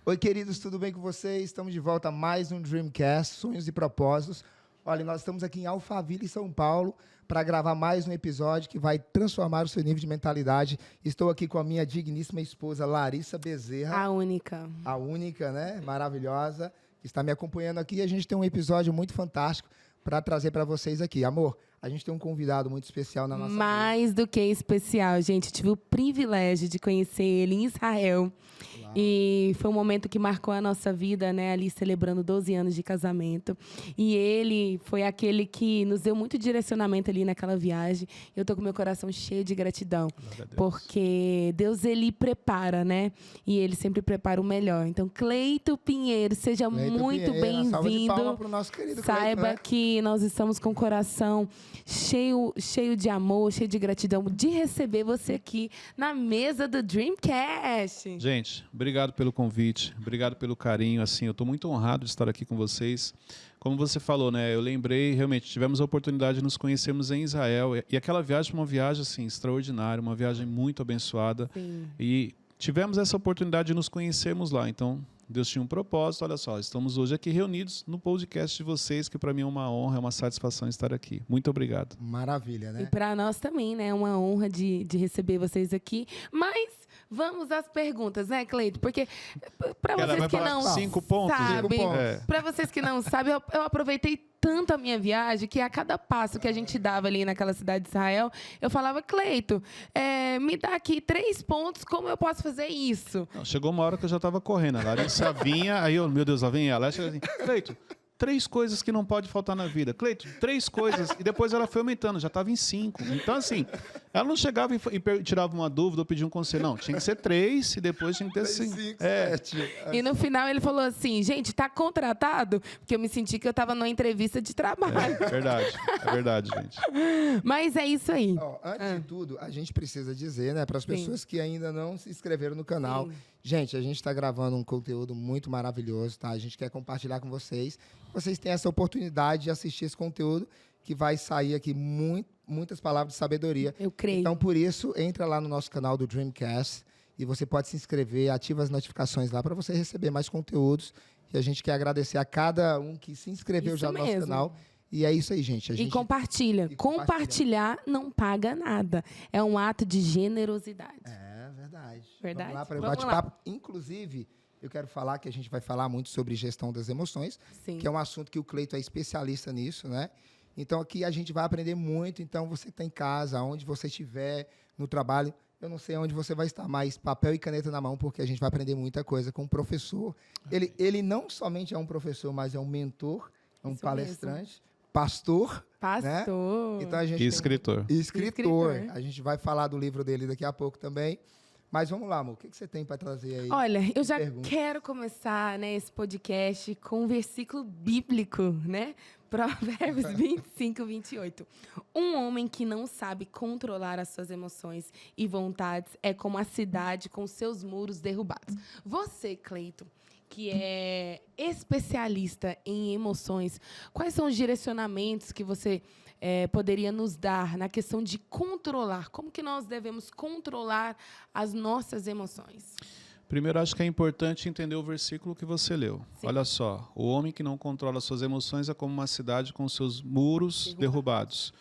Oi, queridos, tudo bem com vocês? Estamos de volta a mais um Dreamcast, Sonhos e Propósitos. Olha, nós estamos aqui em Alphaville, São Paulo, para gravar mais um episódio que vai transformar o seu nível de mentalidade. Estou aqui com a minha digníssima esposa, Larissa Bezerra. A única. A única, né? Maravilhosa, que está me acompanhando aqui. E a gente tem um episódio muito fantástico para trazer para vocês aqui. Amor, a gente tem um convidado muito especial na nossa vida. Mais do que especial, gente. Tive o privilégio de conhecer ele em Israel. Uau. E foi um momento que marcou a nossa vida, né? Ali celebrando 12 anos de casamento. E ele foi aquele que nos deu muito direcionamento ali naquela viagem. Eu tô com meu coração cheio de gratidão. Porque Deus, ele prepara, né? E ele sempre prepara o melhor. Então, Cleito Pinheiro, seja muito bem-vindo. Saiba, né, que nós estamos com o coração cheio de amor, cheio de gratidão de receber você aqui na mesa do Dreamcast. Gente, obrigado pelo convite, obrigado pelo carinho. Assim, eu estou muito honrado de estar aqui com vocês. Como você falou, né? Eu lembrei, realmente, tivemos a oportunidade de nos conhecermos em Israel. E aquela viagem foi uma viagem assim, extraordinária, uma viagem muito abençoada. Sim. E tivemos essa oportunidade de nos conhecermos lá. Então, Deus tinha um propósito. Olha só, estamos hoje aqui reunidos no podcast de vocês, que para mim é uma honra, é uma satisfação estar aqui. Muito obrigado. Maravilha, né? E para nós também, né? É uma honra de receber vocês aqui. Mas vamos às perguntas, né, Cleito? Porque para vocês que não sabem, para vocês que não sabem, eu aproveitei tanto a minha viagem que a cada passo que a gente dava ali naquela cidade de Israel, eu falava, Cleito, me dá aqui 3 pontos, como eu posso fazer isso? Não, chegou uma hora que eu já estava correndo. A Larissa vinha, aí eu, meu Deus, lá vem ela. Ela chega assim, Cleito, 3 coisas que não pode faltar na vida. Cleito, 3 coisas. E depois ela foi aumentando, já estava em 5. Então, assim, ela não chegava e tirava uma dúvida ou pedia um conselho. Não, tinha que ser 3 e depois tinha que ter 5. 7. E no final ele falou assim, gente, tá contratado? Porque eu me senti que eu estava numa entrevista de trabalho. É verdade, gente. Mas é isso aí. Ó, antes de tudo, a gente precisa dizer, né, para as pessoas que ainda não se inscreveram no canal, sim, gente, a gente está gravando um conteúdo muito maravilhoso, tá? A gente quer compartilhar com vocês. Vocês têm essa oportunidade de assistir esse conteúdo, que vai sair aqui muitas palavras de sabedoria. Eu creio. Então, por isso, entra lá no nosso canal do Dreamcast e você pode se inscrever, ativa as notificações lá para você receber mais conteúdos. E a gente quer agradecer a cada um que se inscreveu isso já no mesmo. nosso canal. E é isso aí, gente. E compartilha. Compartilhar não paga nada. É um ato de generosidade. É verdade. Verdade. Vamos lá para o bate-papo. Inclusive, eu quero falar que a gente vai falar muito sobre gestão das emoções, sim, que é um assunto que o Cleito é especialista nisso, né? Então, aqui a gente vai aprender muito. Então, você que está em casa, onde você estiver, no trabalho, eu não sei onde você vai estar, mas papel e caneta na mão, porque a gente vai aprender muita coisa com o professor. Ele não somente é um professor, mas é um mentor, é um isso palestrante, mesmo. Pastor. Né? Então, a gente escritor. Escritor. A gente vai falar do livro dele daqui a pouco também. Mas vamos lá, amor. O que você tem para trazer aí? Olha, eu já quero começar, né, esse podcast com um versículo bíblico, né? Provérbios 25, 28. Um homem que não sabe controlar as suas emoções e vontades é como a cidade com seus muros derrubados. Você, Cleito, que é especialista em emoções, quais são os direcionamentos que você poderia nos dar na questão de controlar? Como que nós devemos controlar as nossas emoções? Primeiro, acho que é importante entender o versículo que você leu. Sim. Olha só, o homem que não controla suas emoções é como uma cidade com seus muros derrubados.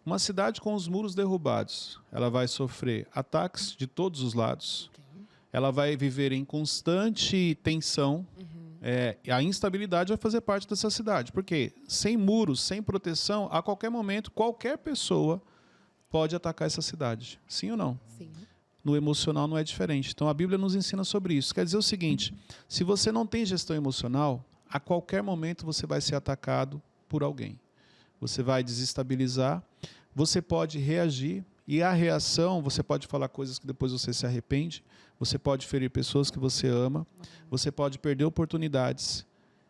Uma cidade com os muros derrubados, ela vai sofrer ataques de todos os lados. Okay. Ela vai viver em constante tensão. A instabilidade vai fazer parte dessa cidade. Porque sem muros, sem proteção, a qualquer momento, qualquer pessoa pode atacar essa cidade. Sim ou não? Sim. No emocional não é diferente. Então, a Bíblia nos ensina sobre isso. Quer dizer o seguinte, se você não tem gestão emocional, a qualquer momento você vai ser atacado por alguém. Você vai desestabilizar, você pode reagir, e a reação, você pode falar coisas que depois você se arrepende, você pode ferir pessoas que você ama, você pode perder oportunidades,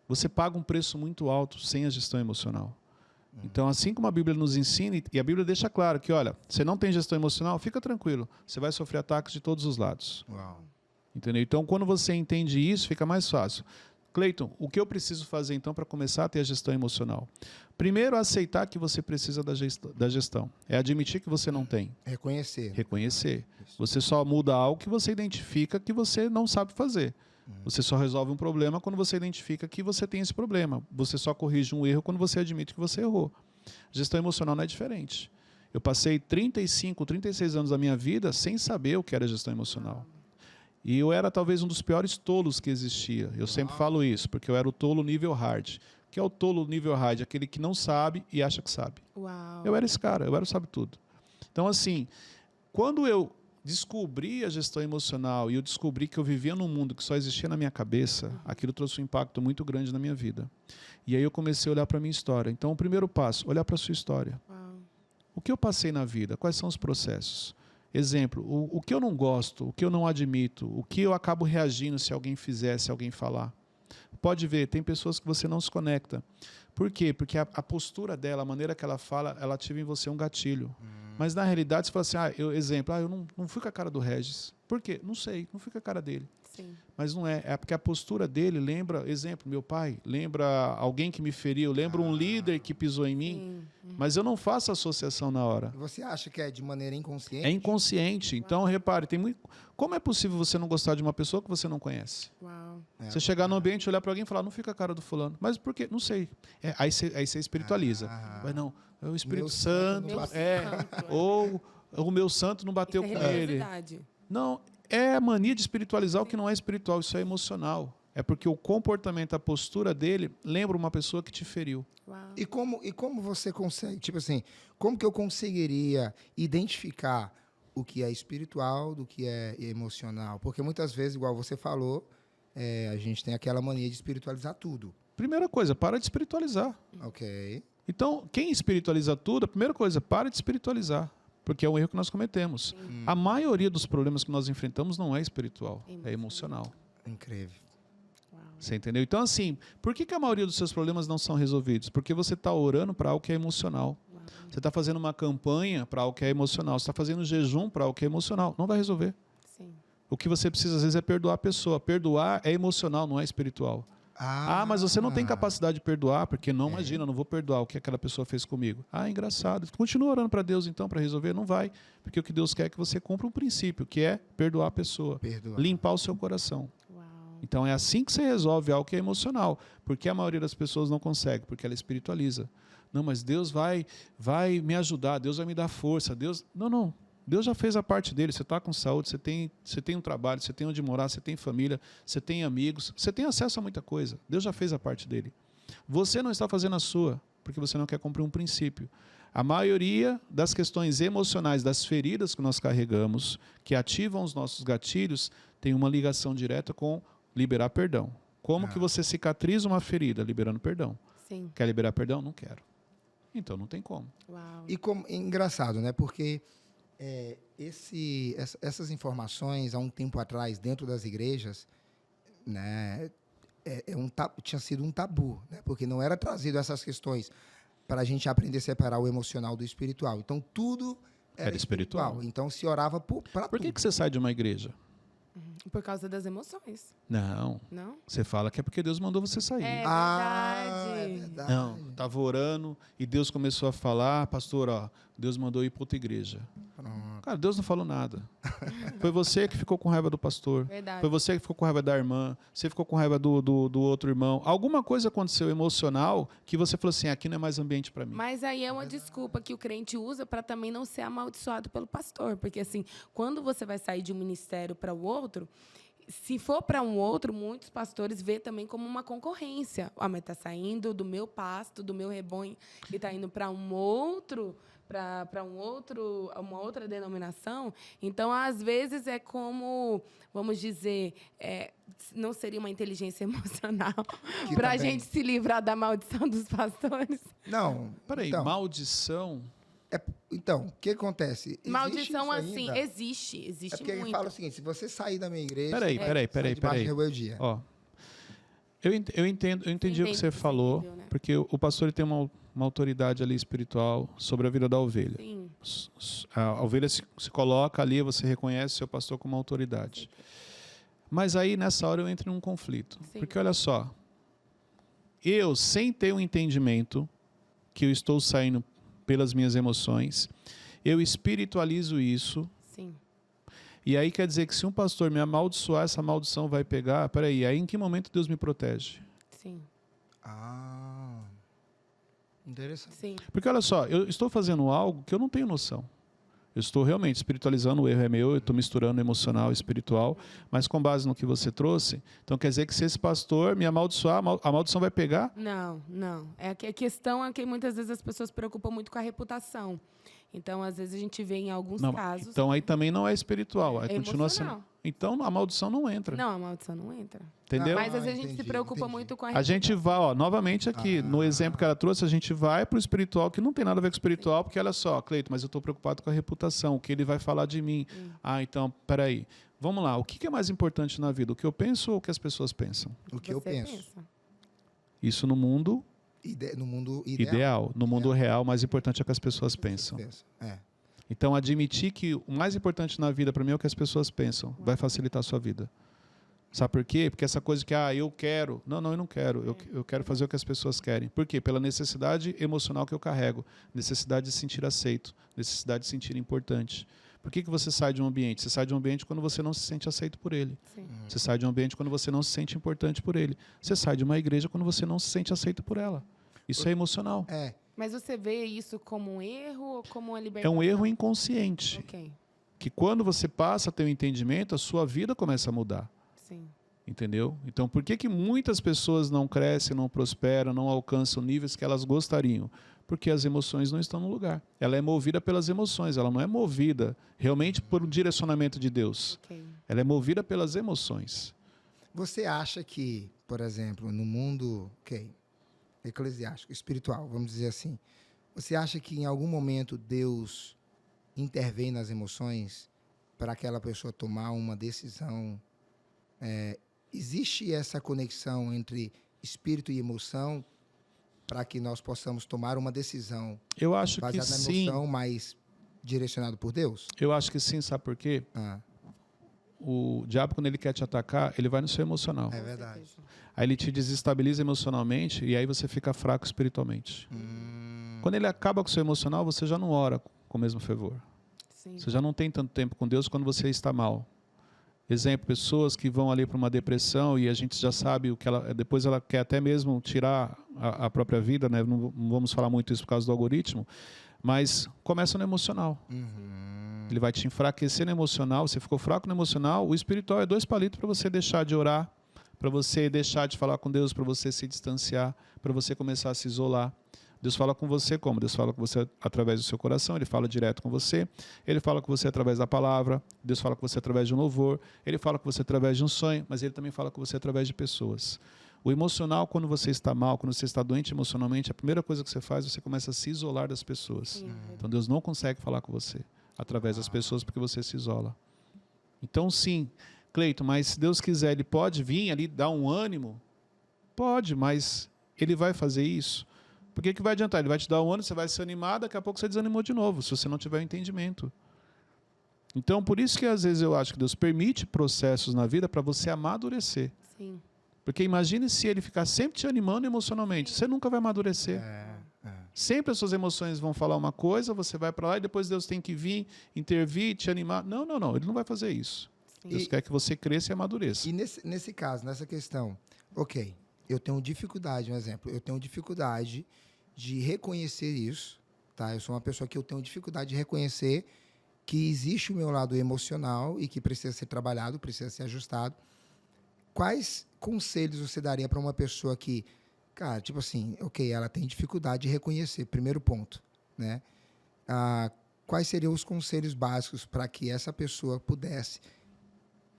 você paga um preço muito alto sem a gestão emocional. Então, assim como a Bíblia nos ensina, e a Bíblia deixa claro que, olha, você não tem gestão emocional, fica tranquilo, você vai sofrer ataques de todos os lados. Uau. Entendeu? Então, quando você entende isso, fica mais fácil. Cleiton, o que eu preciso fazer, então, para começar a ter a gestão emocional? Primeiro, aceitar que você precisa da gestão. É admitir que você não tem. Reconhecer. Reconhecer. Isso. Você só muda algo que você identifica que você não sabe fazer. Você só resolve um problema quando você identifica que você tem esse problema. Você só corrige um erro quando você admite que você errou. Gestão emocional não é diferente. Eu passei 35, 36 anos da minha vida sem saber o que era gestão emocional. E eu era talvez um dos piores tolos que existia. Eu sempre falo isso, porque eu era o tolo nível hard. O que é o tolo nível hard? Aquele que não sabe e acha que sabe. Uau. Eu era esse cara, eu era o sabe-tudo. Então, assim, quando eu descobri a gestão emocional e eu descobri que eu vivia num mundo que só existia na minha cabeça, aquilo trouxe um impacto muito grande na minha vida. E aí eu comecei a olhar para a minha história. Então, o primeiro passo, olhar para a sua história. Uau. O que eu passei na vida? Quais são os processos? Exemplo, o que eu não gosto, o que eu não admito, o que eu acabo reagindo se alguém fizer, se alguém falar. Pode ver, tem pessoas que você não se conecta. Por quê? Porque a postura dela, a maneira que ela fala, ela ativa em você um gatilho. Mas, na realidade, você fala assim, eu não fui com a cara do Regis. Por quê? Não sei, não fui com a cara dele. Sim. Mas não é. É porque a postura dele lembra, exemplo, meu pai, lembra alguém que me feriu, lembra um líder que pisou em mim. Mas eu não faço associação na hora. E você acha que é de maneira inconsciente? É inconsciente. Então, repare, tem muito... como é possível você não gostar de uma pessoa que você não conhece? Uau. Você chegar no ambiente, olhar para alguém e falar, não fica a cara do fulano. Mas por quê? Não sei. Aí você espiritualiza. Mas não, é o Espírito Santo. Ou o meu santo não bateu com ele. Não, é a mania de espiritualizar o que não é espiritual. Isso é emocional. É porque o comportamento, a postura dele lembra uma pessoa que te feriu. Uau. E como você consegue, tipo assim, como que eu conseguiria identificar o que é espiritual do que é emocional? Porque muitas vezes, igual você falou, a gente tem aquela mania de espiritualizar tudo. Primeira coisa, para de espiritualizar. Ok. Então, quem espiritualiza tudo, a primeira coisa, para de espiritualizar. Porque é um erro que nós cometemos. A maioria dos problemas que nós enfrentamos não é espiritual, é emocional. Incrível. Você entendeu? Então, assim, por que a maioria dos seus problemas não são resolvidos? Porque você está orando para algo que é emocional. Você está fazendo uma campanha para algo que é emocional. Você está fazendo jejum para algo que é emocional. Não vai resolver. Sim. O que você precisa, às vezes, é perdoar a pessoa. Perdoar é emocional, não é espiritual. Mas você não tem capacidade de perdoar, porque não, imagina, não vou perdoar o que aquela pessoa fez comigo. Engraçado. Continua orando para Deus, então, para resolver? Não vai. Porque o que Deus quer é que você cumpra um princípio, que é perdoar a pessoa. Limpar o seu coração. Então, é assim que você resolve algo que é emocional. Porque a maioria das pessoas não consegue, porque ela espiritualiza. Não, mas Deus vai me ajudar, Deus vai me dar força. Não. Deus já fez a parte dele. Você está com saúde, você tem um trabalho, você tem onde morar, você tem família, você tem amigos, você tem acesso a muita coisa. Deus já fez a parte dele. Você não está fazendo a sua, porque você não quer cumprir um princípio. A maioria das questões emocionais, das feridas que nós carregamos, que ativam os nossos gatilhos, tem uma ligação direta com liberar perdão. Como que você cicatriza uma ferida? Liberando perdão. Sim. Quer liberar perdão? Não quero. Então não tem como. Uau. E é engraçado, né? Porque essas informações, há um tempo atrás, dentro das igrejas, né, tinha sido um tabu, né? Porque não era trazido essas questões para a gente aprender a separar o emocional do espiritual. Então, tudo era espiritual. Então, se orava para Por que você sai de uma igreja? Por causa das emoções. Não. Não? Você fala que é porque Deus mandou você sair. É verdade. É verdade. Não, estava orando e Deus começou a falar, pastor, Deus mandou ir para outra igreja. Pronto. Cara, Deus não falou nada. Foi você que ficou com raiva do pastor. Verdade. Foi você que ficou com raiva da irmã. Você ficou com raiva do outro irmão. Alguma coisa aconteceu emocional que você falou assim, aqui não é mais ambiente para mim. Mas aí é uma desculpa que o crente usa para também não ser amaldiçoado pelo pastor. Porque, assim, quando você vai sair de um ministério para o outro, se for para um outro, muitos pastores vê também como uma concorrência. Mas está saindo do meu pasto, do meu rebanho, e está indo para um outro... para uma outra denominação. Então, às vezes, é como, vamos dizer, não seria uma inteligência emocional para a gente se livrar da maldição dos pastores? Não. Peraí, então, maldição... Então, o que acontece? Existe Maldição, isso assim, ainda? existe porque muito. ele fala o seguinte, se você sair da minha igreja... Peraí. Rebeldia. Eu entendi o que você falou, entendeu, né? porque o pastor ele tem uma autoridade ali espiritual sobre a vida da ovelha. Sim. A ovelha se coloca ali, você reconhece o seu pastor como autoridade. Mas aí, nessa hora, eu entro em um conflito. Sim. Porque, olha só, eu, sem ter um entendimento que eu estou saindo pelas minhas emoções, eu espiritualizo isso. Sim. E aí quer dizer que se um pastor me amaldiçoar, essa maldição vai pegar. Peraí, aí em que momento Deus me protege? Sim. Ah, interessante. Sim. Porque olha só, eu estou fazendo algo que eu não tenho noção. Eu estou realmente espiritualizando, o erro é meu, eu estou misturando emocional e espiritual, mas com base no que você trouxe, então quer dizer que se esse pastor me amaldiçoar, a maldição vai pegar? Não, não. É que a questão é que muitas vezes as pessoas se preocupam muito com a reputação. Então, às vezes, a gente vê em alguns Não, casos... então aí também não é espiritual, aí É continua emocional. sendo. Então a maldição não entra. Não, a maldição não entra. Entendeu? Mas às vezes a gente Entendi, se preocupa entendi. muito com a A reputação. gente vai, ó, novamente aqui, no exemplo que ela trouxe, a gente vai para o espiritual, que não tem nada a ver com o espiritual, porque olha só, Cleito, mas eu estou preocupado com a reputação, o que ele vai falar de mim. Ah, então, peraí. Vamos lá, o que é mais importante na vida? O que eu penso ou o que as pessoas pensam? O que eu Você penso. pensa. Isso no mundo No mundo ideal. No mundo real, o mais importante é o que as pessoas pensam. É. Então, admitir que o mais importante na vida para mim é o que as pessoas pensam, vai facilitar a sua vida. Sabe por quê? Porque essa coisa que, eu quero. Não, eu não quero. Eu quero fazer o que as pessoas querem. Por quê? Pela necessidade emocional que eu carrego. Necessidade de se sentir aceito. Necessidade de se sentir importante. Por que você sai de um ambiente? Você sai de um ambiente quando você não se sente aceito por ele. Sim. Você sai de um ambiente quando você não se sente importante por ele. Você sai de uma igreja quando você não se sente aceito por ela. Isso é emocional. É. Mas você vê isso como um erro ou como uma É liberdade? um erro inconsciente. Ok. Que quando você passa a ter um entendimento, a sua vida começa a mudar. Sim. Entendeu? Então, por que muitas pessoas não crescem, não prosperam, não alcançam níveis que elas gostariam? Porque as emoções não estão no lugar. Ela é movida pelas emoções, ela não é movida realmente por um direcionamento de Deus. Ok. Ela é movida pelas emoções. Você acha que, por exemplo, no mundo eclesiástico, espiritual, vamos dizer assim, você acha que em algum momento Deus intervém nas emoções para aquela pessoa tomar uma decisão? Existe essa conexão entre espírito e emoção para que nós possamos tomar uma decisão Eu acho que baseada na sim. emoção, mas direcionado por Deus? Eu acho que sim, sabe por quê? Ah, O diabo, quando ele quer te atacar, ele vai no seu emocional. é verdade. Aí ele te desestabiliza emocionalmente e aí você fica fraco espiritualmente. Quando ele acaba com o seu emocional, você já não ora com o mesmo fervor. Sim. Você já não tem tanto tempo com Deus quando você está mal. Exemplo, pessoas que vão ali para uma depressão e a gente já sabe o que depois ela quer até mesmo tirar a própria vida, né? Não vamos falar muito isso por causa do algoritmo, mas começa no emocional. Ele vai te enfraquecer no emocional, você ficou fraco no emocional, o espiritual é 2 palitos para você deixar de orar, para você deixar de falar com Deus, para você se distanciar, para você começar a se isolar. Deus fala com você como? Deus fala com você através do seu coração, Ele fala direto com você, Ele fala com você através da palavra, Deus fala com você através de um louvor, Ele fala com você através de um sonho, mas Ele também fala com você através de pessoas. O emocional, quando você está mal, quando você está doente emocionalmente, a primeira coisa que você faz, você começa a se isolar das pessoas. Sim. Então Deus não consegue falar com você através das pessoas porque você se isola. Então sim, Cleito, mas se Deus quiser, Ele pode vir ali dar um ânimo? Pode, mas Ele vai fazer isso? Por que vai adiantar? Ele vai te dar um ânimo, você vai se animar, daqui a pouco você desanimou de novo, se você não tiver o entendimento. Então, por isso que às vezes eu acho que Deus permite processos na vida para você amadurecer. Sim. Porque imagine se Ele ficar sempre te animando emocionalmente, você nunca vai amadurecer. Sempre as suas emoções vão falar uma coisa, você vai para lá e depois Deus tem que vir, intervir, te animar. Não, Ele não vai fazer isso. Sim. Deus quer que você cresça e amadureça. E nesse caso, nessa questão, eu tenho dificuldade, um exemplo, eu tenho dificuldade de reconhecer isso, tá? Eu sou uma pessoa que eu tenho dificuldade de reconhecer que existe o meu lado emocional e que precisa ser trabalhado, precisa ser ajustado. Quais conselhos você daria para uma pessoa que, cara, tipo assim, ela tem dificuldade de reconhecer, primeiro ponto, né? Quais seriam os conselhos básicos para que essa pessoa pudesse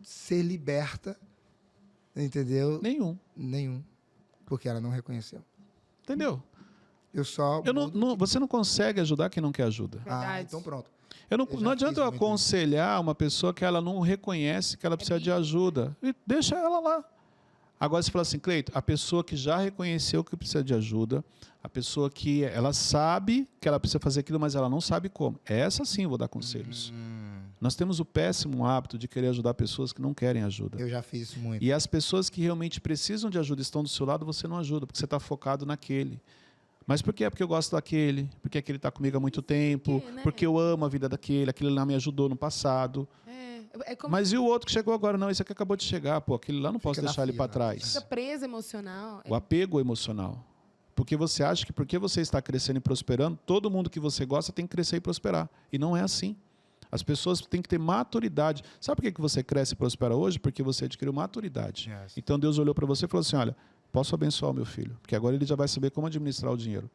ser liberta, entendeu? Nenhum, porque ela não reconheceu. Entendeu? Você não consegue ajudar quem não quer ajuda. Verdade. Então pronto. Não adianta eu aconselhar uma pessoa que ela não reconhece que ela precisa de ajuda. E deixa ela lá. Agora você fala assim, Cleito, a pessoa que já reconheceu que precisa de ajuda, a pessoa que ela sabe que ela precisa fazer aquilo, mas ela não sabe como. Essa sim eu vou dar conselhos. Nós temos o péssimo hábito de querer ajudar pessoas que não querem ajuda. Eu já fiz isso muito. E as pessoas que realmente precisam de ajuda estão do seu lado, você não ajuda, porque você está focado naquele. Mas por quê? Porque eu gosto daquele, porque aquele está comigo há muito tempo, né? porque eu amo a vida daquele, aquele lá me ajudou no passado. Mas e o outro que chegou agora? Não, esse aqui acabou de chegar, pô, aquele lá não posso deixar ele para trás. Fica preso emocional. O apego emocional. Porque você acha que porque você está crescendo e prosperando, todo mundo que você gosta tem que crescer e prosperar. E não é assim. As pessoas têm que ter maturidade. Sabe por que você cresce e prospera hoje? Porque você adquiriu maturidade. Yes. Então Deus olhou para você e falou assim, olha, posso abençoar o meu filho, porque agora ele já vai saber como administrar o dinheiro.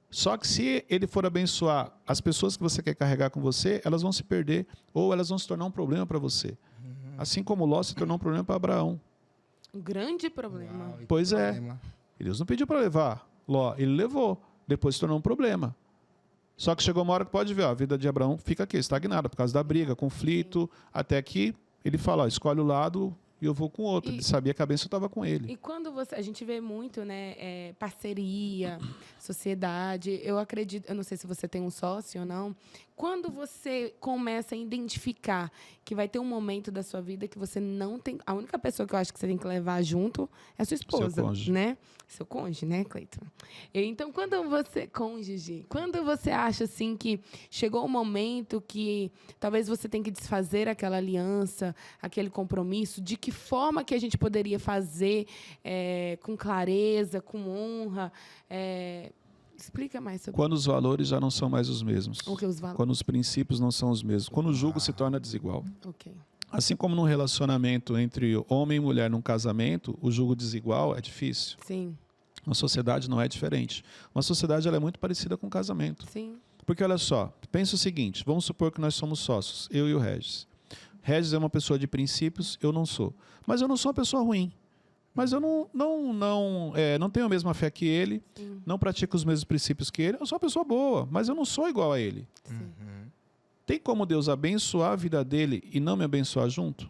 Só que se ele for abençoar as pessoas que você quer carregar com você, elas vão se perder ou elas vão se tornar um problema para você. Assim como Ló se tornou um problema para Abraão. Um grande problema. Uau, pois problema. É. Deus não pediu para levar Ló, ele levou. Depois se tornou um problema. Só que chegou uma hora que pode ver, ó, a vida de Abraão fica aqui, estagnada, por causa da briga, conflito, até que ele fala, ó, escolhe o lado e eu vou com o outro. Ele sabia que a bênção estava com ele. E quando a gente vê muito, né, parceria, sociedade, eu acredito, eu não sei se você tem um sócio ou não, quando você começa a identificar que vai ter um momento da sua vida que você não tem... A única pessoa que eu acho que você tem que levar junto é a sua esposa, seu cônjuge. Né? Seu cônjuge, né, Cleiton? Então, quando você acha assim que chegou o momento que talvez você tenha que desfazer aquela aliança, aquele compromisso, de que forma que a gente poderia fazer com clareza, com honra... Explica mais sobre quando os valores já não são mais os mesmos. Quando os princípios não são os mesmos. Quando o jugo se torna desigual. Okay. Assim como num relacionamento entre homem e mulher num casamento, o jugo desigual é difícil. Sim. Uma sociedade não é diferente. Uma sociedade ela é muito parecida com o casamento. Sim. Porque, olha só, pensa o seguinte, vamos supor que nós somos sócios, eu e o Regis. Regis é uma pessoa de princípios, eu não sou. Mas eu não sou uma pessoa ruim. Mas eu não tenho a mesma fé que ele, sim, não pratico os mesmos princípios que ele. Eu sou uma pessoa boa, mas eu não sou igual a ele. Tem como Deus abençoar a vida dele e não me abençoar junto?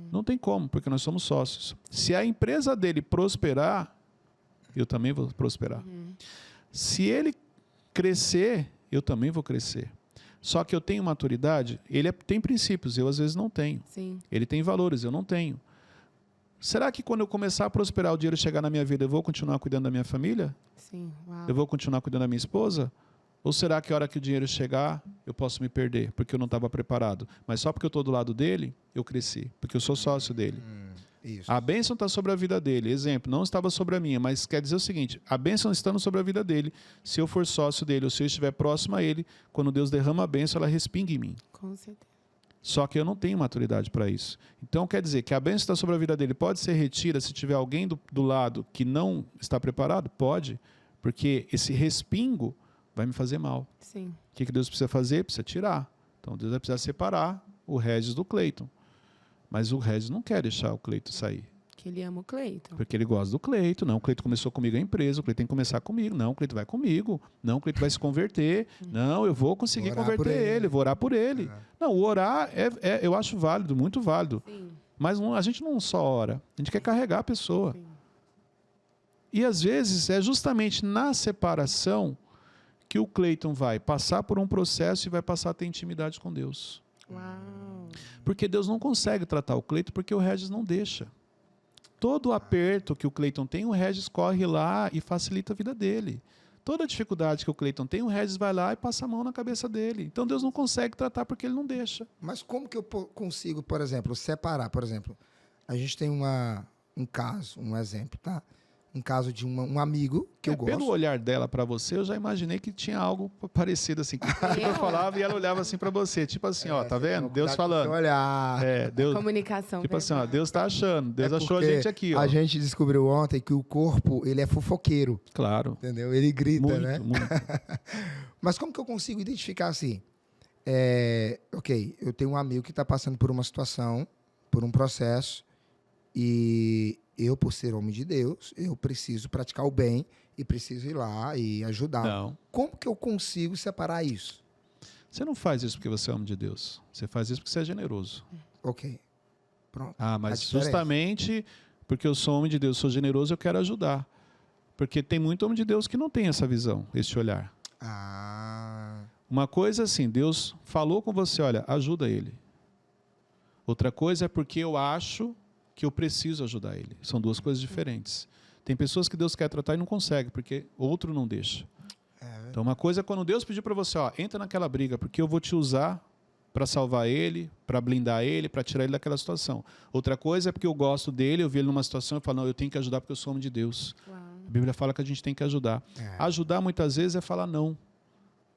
Não tem como, porque nós somos sócios. Se a empresa dele prosperar, eu também vou prosperar. Se ele crescer, eu também vou crescer. Só que eu tenho maturidade, ele tem princípios, eu às vezes não tenho. Sim. Ele tem valores, eu não tenho. Será que quando eu começar a prosperar, o dinheiro chegar na minha vida, eu vou continuar cuidando da minha família? Sim. Uau. Eu vou continuar cuidando da minha esposa? Ou será que a hora que o dinheiro chegar, eu posso me perder, porque eu não estava preparado? Mas só porque eu estou do lado dele, eu cresci, porque eu sou sócio dele. Isso. A bênção está sobre a vida dele. Exemplo, não estava sobre a minha, mas quer dizer o seguinte, a bênção estando sobre a vida dele, se eu for sócio dele, ou se eu estiver próximo a ele, quando Deus derrama a bênção, ela respinga em mim. Com certeza. Só que eu não tenho maturidade para isso. Então, quer dizer que a bênção está sobre a vida dele pode ser retida se tiver alguém do lado que não está preparado? Pode, porque esse respingo vai me fazer mal. Sim. O que Deus precisa fazer? Precisa tirar. Então, Deus vai precisar separar o Regis do Cleiton. Mas o Regis não quer deixar o Cleiton sair. Que ele ama o Cleiton. Porque ele gosta do Cleiton. Não, o Cleiton começou comigo a empresa, o Cleiton tem que começar comigo. Não, o Cleiton vai comigo. Não, o Cleiton vai se converter. Não, eu vou conseguir converter ele, vou orar por ele. Não, o orar eu acho válido, muito válido. Sim. Mas a gente não só ora, a gente quer carregar a pessoa. Sim. E às vezes é justamente na separação que o Cleiton vai passar por um processo e vai passar a ter intimidade com Deus. Uau. Porque Deus não consegue tratar o Cleiton porque o Regis não deixa. Todo o aperto que o Cleiton tem, o Regis corre lá e facilita a vida dele. Toda a dificuldade que o Cleiton tem, o Regis vai lá e passa a mão na cabeça dele. Então Deus não consegue tratar porque ele não deixa. Mas como que eu consigo, por exemplo, separar? Por exemplo, a gente tem um caso, um exemplo, tá? Um caso de um amigo que eu gosto. Pelo olhar dela para você, eu já imaginei que tinha algo parecido assim. Que eu falava e ela olhava assim para você. Tipo assim, ó, tá vendo? Deus falando. Olhar. Deus, comunicação. tipo assim, ó, Deus tá achando. Deus achou a gente aqui, ó. A gente descobriu ontem que o corpo, ele é fofoqueiro. Claro. Entendeu? Ele grita, muito, né? Muito. Mas como que eu consigo identificar assim? Ok, eu tenho um amigo que está passando por uma situação, por um processo, e eu, por ser homem de Deus, eu preciso praticar o bem e preciso ir lá e ajudar. Não. Como que eu consigo separar isso? Você não faz isso porque você é homem de Deus. Você faz isso porque você é generoso. Ok. Pronto. Mas justamente porque eu sou homem de Deus, sou generoso, eu quero ajudar. Porque tem muito homem de Deus que não tem essa visão, esse olhar. Uma coisa assim, Deus falou com você, olha, ajuda ele. Outra coisa é porque eu acho que eu preciso ajudar ele. São duas coisas diferentes. Tem pessoas que Deus quer tratar e não consegue, porque outro não deixa. Então, uma coisa é quando Deus pediu para você, ó, entra naquela briga, porque eu vou te usar para salvar ele, para blindar ele, para tirar ele daquela situação. Outra coisa é porque eu gosto dele, eu vi ele numa situação e falo, não, eu tenho que ajudar porque eu sou homem de Deus. Uau. A Bíblia fala que a gente tem que ajudar. Ajudar muitas vezes é falar não.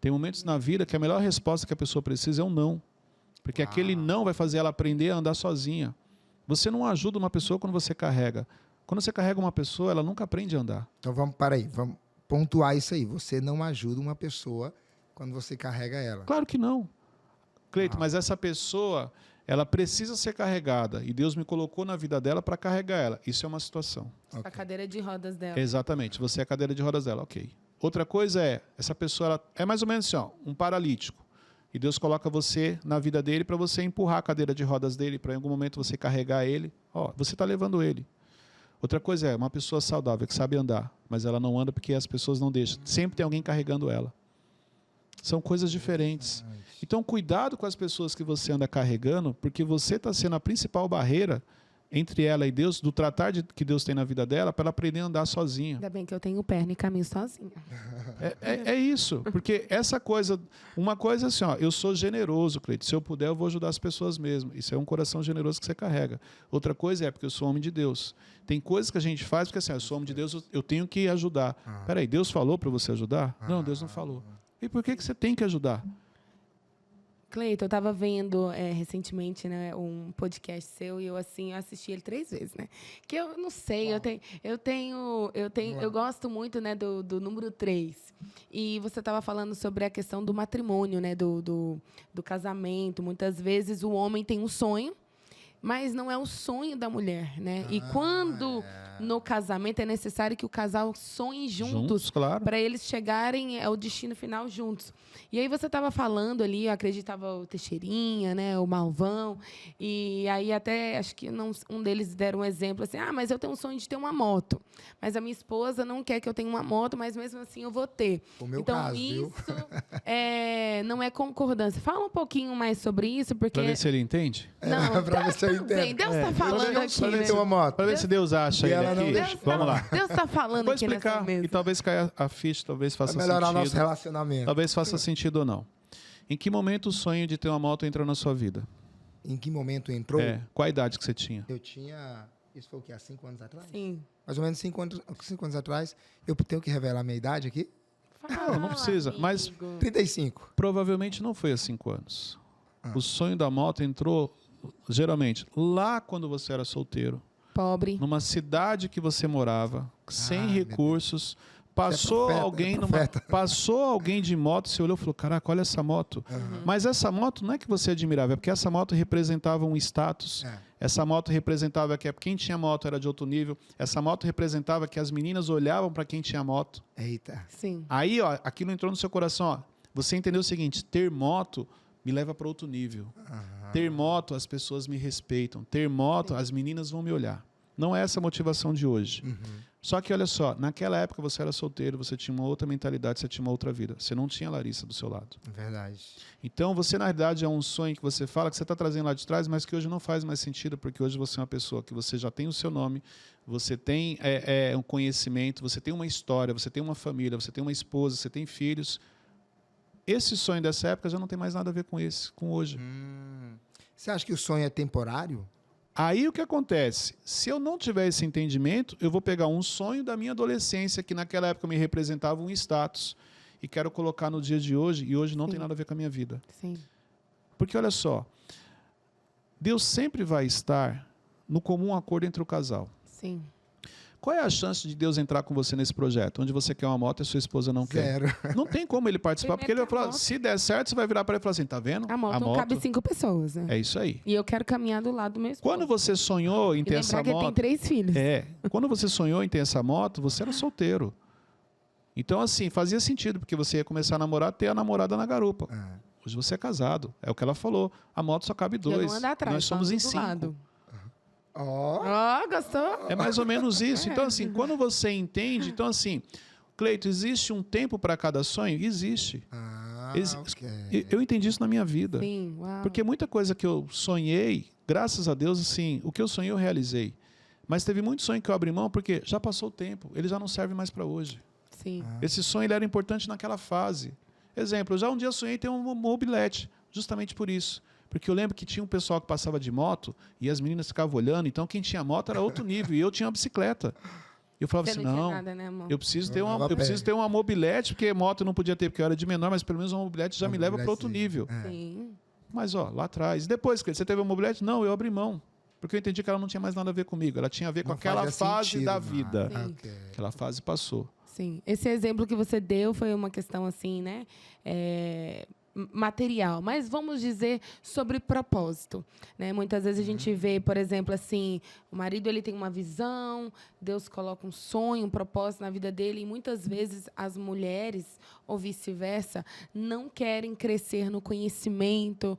Tem momentos na vida que a melhor resposta que a pessoa precisa é um não. Porque aquele não vai fazer ela aprender a andar sozinha. Você não ajuda uma pessoa quando você carrega. Quando você carrega uma pessoa, ela nunca aprende a andar. Então vamos pontuar isso aí. Você não ajuda uma pessoa quando você carrega ela. Claro que não. Cleito, mas essa pessoa, ela precisa ser carregada. E Deus me colocou na vida dela para carregar ela. Isso é uma situação. A cadeira de rodas dela. Exatamente. Você é a cadeira de rodas dela, ok. Outra coisa é, essa pessoa, ela é mais ou menos assim, ó, um paralítico. E Deus coloca você na vida dele para você empurrar a cadeira de rodas dele, para em algum momento você carregar ele. Ó, você está levando ele. Outra coisa é uma pessoa saudável que sabe andar, mas ela não anda porque as pessoas não deixam. Sempre tem alguém carregando ela. São coisas diferentes. Então, cuidado com as pessoas que você anda carregando, porque você está sendo a principal barreira entre ela e Deus, do tratar que Deus tem na vida dela, para ela aprender a andar sozinha. Ainda bem que eu tenho perna e caminho sozinha. É isso, porque essa coisa, uma coisa é assim, ó, eu sou generoso, Cleito, se eu puder eu vou ajudar as pessoas mesmo, isso é um coração generoso que você carrega. Outra coisa é porque eu sou homem de Deus. Tem coisas que a gente faz porque assim, eu sou homem de Deus, eu tenho que ajudar. Peraí, Deus falou para você ajudar? Não, Deus não falou. E por que você tem que ajudar? Cleiton, eu estava vendo recentemente, né, um podcast seu e eu assisti ele 3 vezes, né? Que eu não sei, eu gosto muito, né, do número 3. E você estava falando sobre a questão do matrimônio, né, do casamento. Muitas vezes o homem tem um sonho, mas não é o sonho da mulher, né? E quando no casamento é necessário que o casal sonhe juntos, claro, para eles chegarem ao destino final juntos. E aí você estava falando ali, eu acreditava o Teixeirinha, né, o Malvão, e aí até acho que um deles deram um exemplo assim, mas eu tenho um sonho de ter uma moto, mas a minha esposa não quer que eu tenha uma moto, mas mesmo assim eu vou ter. O meu então caso, isso não é concordância. Fala um pouquinho mais sobre isso, porque para ver se ele entende. Não, para ver se eu entendo. Deus está falando aqui, né? Ter uma moto. Para ver se Deus acha ele aqui. Vamos lá. Deus está falando Vou aqui explicar nessa mesa. e talvez caia a ficha, talvez faça Vai melhorar sentido. nosso relacionamento. Talvez faça sentido ou não. Em que momento o sonho de ter uma moto entrou na sua vida? Em que momento entrou? Qual a idade que você tinha? Eu tinha... Isso foi o quê? Há 5 anos atrás? Sim. Mais ou menos 5 anos atrás. Eu tenho que revelar a minha idade aqui? Não precisa. Amigo. Mas 35. provavelmente não foi há 5 anos. O sonho da moto entrou, geralmente, lá quando você era solteiro. Pobre. Numa cidade que você morava, sem recursos. Passou, passou alguém de moto, você olhou e falou, caraca, olha essa moto. Mas essa moto não é que você admirava, é porque essa moto representava um status. Essa moto representava que quem tinha moto era de outro nível. Essa moto representava que as meninas olhavam para quem tinha moto. Eita. Sim. Aí, ó, aquilo entrou no seu coração. Ó, você entendeu o seguinte, ter moto me leva para outro nível. Ter moto, as pessoas me respeitam. Ter moto, as meninas vão me olhar. Não é essa a motivação de hoje. Só que, olha só, naquela época você era solteiro, você tinha uma outra mentalidade, você tinha uma outra vida. Você não tinha a Larissa do seu lado. Verdade. Então, você, na verdade, é um sonho que você fala, que você está trazendo lá de trás, mas que hoje não faz mais sentido, porque hoje você é uma pessoa que você já tem o seu nome, você tem um conhecimento, você tem uma história, você tem uma família, você tem uma esposa, você tem filhos. Esse sonho dessa época já não tem mais nada a ver com hoje. Você acha que o sonho é temporário? Aí o que acontece? Se eu não tiver esse entendimento, eu vou pegar um sonho da minha adolescência, que naquela época me representava um status, e quero colocar no dia de hoje, e hoje não tem nada a ver com a minha vida. Sim. Porque, olha só, Deus sempre vai estar no comum acordo entre o casal. Sim. Qual é a chance de Deus entrar com você nesse projeto, onde você quer uma moto e a sua esposa não quer? Zero. Não tem como ele participar, porque ele vai falar, se der certo, você vai virar para ele e falar assim, tá vendo? A moto não cabe 5 pessoas, né? É isso aí. E eu quero caminhar do lado do meu esposo. Quando você sonhou em ter essa moto... que ele tem 3 filhos. Quando você sonhou em ter essa moto, você era solteiro. Então, assim, fazia sentido, porque você ia começar a namorar, ter a namorada na garupa. Hoje você é casado. É o que ela falou. A moto só cabe 2. Eu não ando atrás, nós somos em 5. Gostou? É mais ou menos isso. Então, assim, quando você entende... Então, assim, Cleito, existe um tempo para cada sonho? Existe. Okay. Eu entendi isso na minha vida. Sim, uau. Porque muita coisa que eu sonhei, graças a Deus, assim, o que eu sonhei eu realizei. Mas teve muito sonho que eu abri mão porque já passou o tempo. Ele já não serve mais para hoje. Sim. Esse sonho ele era importante naquela fase. Exemplo, eu já um dia sonhei em ter uma mobilete. justamente por isso. Porque eu lembro que tinha um pessoal que passava de moto e as meninas ficavam olhando, então quem tinha moto era outro nível, e eu tinha uma bicicleta. Eu falava assim, não, nada, né, eu preciso ter uma mobilete, porque moto eu não podia ter, porque eu era de menor, mas pelo menos uma mobilete já me leva para outro nível. Sim. Mas, ó, lá atrás. Depois, você teve uma mobilete? Não, eu abri mão. Porque eu entendi que ela não tinha mais nada a ver comigo. Ela tinha a ver com aquela fase da vida. Aquela fase passou. Sim. Esse exemplo que você deu foi uma questão assim, né? Material, mas vamos dizer sobre propósito, né? Muitas vezes a gente vê, por exemplo, assim, o marido ele tem uma visão, Deus coloca um sonho, um propósito na vida dele, e muitas vezes as mulheres ou vice-versa não querem crescer no conhecimento.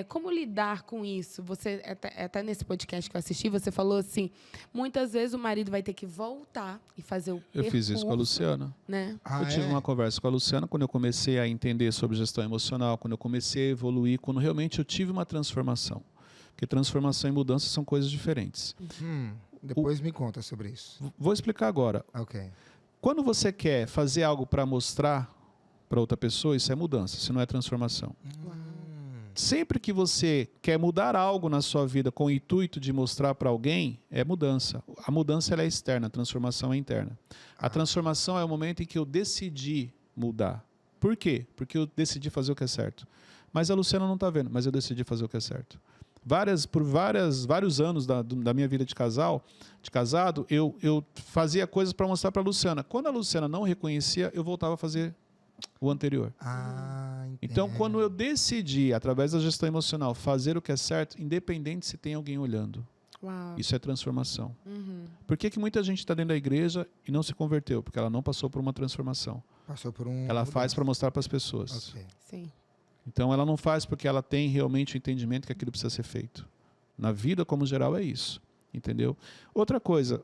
Como lidar com isso? Você até nesse podcast que eu assisti, você falou assim, muitas vezes o marido vai ter que voltar e fazer o percurso. Eu fiz isso com a Luciana. Né? Eu tive uma conversa com a Luciana quando eu comecei a entender sobre gestão emocional, quando eu comecei a evoluir, quando realmente eu tive uma transformação. Porque transformação e mudança são coisas diferentes. Depois me conta sobre isso. Vou explicar agora. Ok. Quando você quer fazer algo para mostrar para outra pessoa, isso é mudança, isso não é transformação. Sempre que você quer mudar algo na sua vida com o intuito de mostrar para alguém, é mudança. A mudança ela é externa, a transformação é interna. A transformação é o momento em que eu decidi mudar. Por quê? Porque eu decidi fazer o que é certo. Mas a Luciana não está vendo, mas eu decidi fazer o que é certo. Por vários anos da minha vida de casado, eu fazia coisas para mostrar para a Luciana. Quando a Luciana não reconhecia, eu voltava a fazer o anterior. Então, quando eu decidi, através da gestão emocional, fazer o que é certo, independente se tem alguém olhando. Uau. Isso é transformação. Por que muita gente está dentro da igreja e não se converteu? Porque ela não passou por uma transformação. Passou por ela faz para mostrar para as pessoas. Okay. Sim. Então, ela não faz porque ela tem realmente o entendimento que aquilo precisa ser feito. Na vida, como geral, é isso. Entendeu? Outra coisa,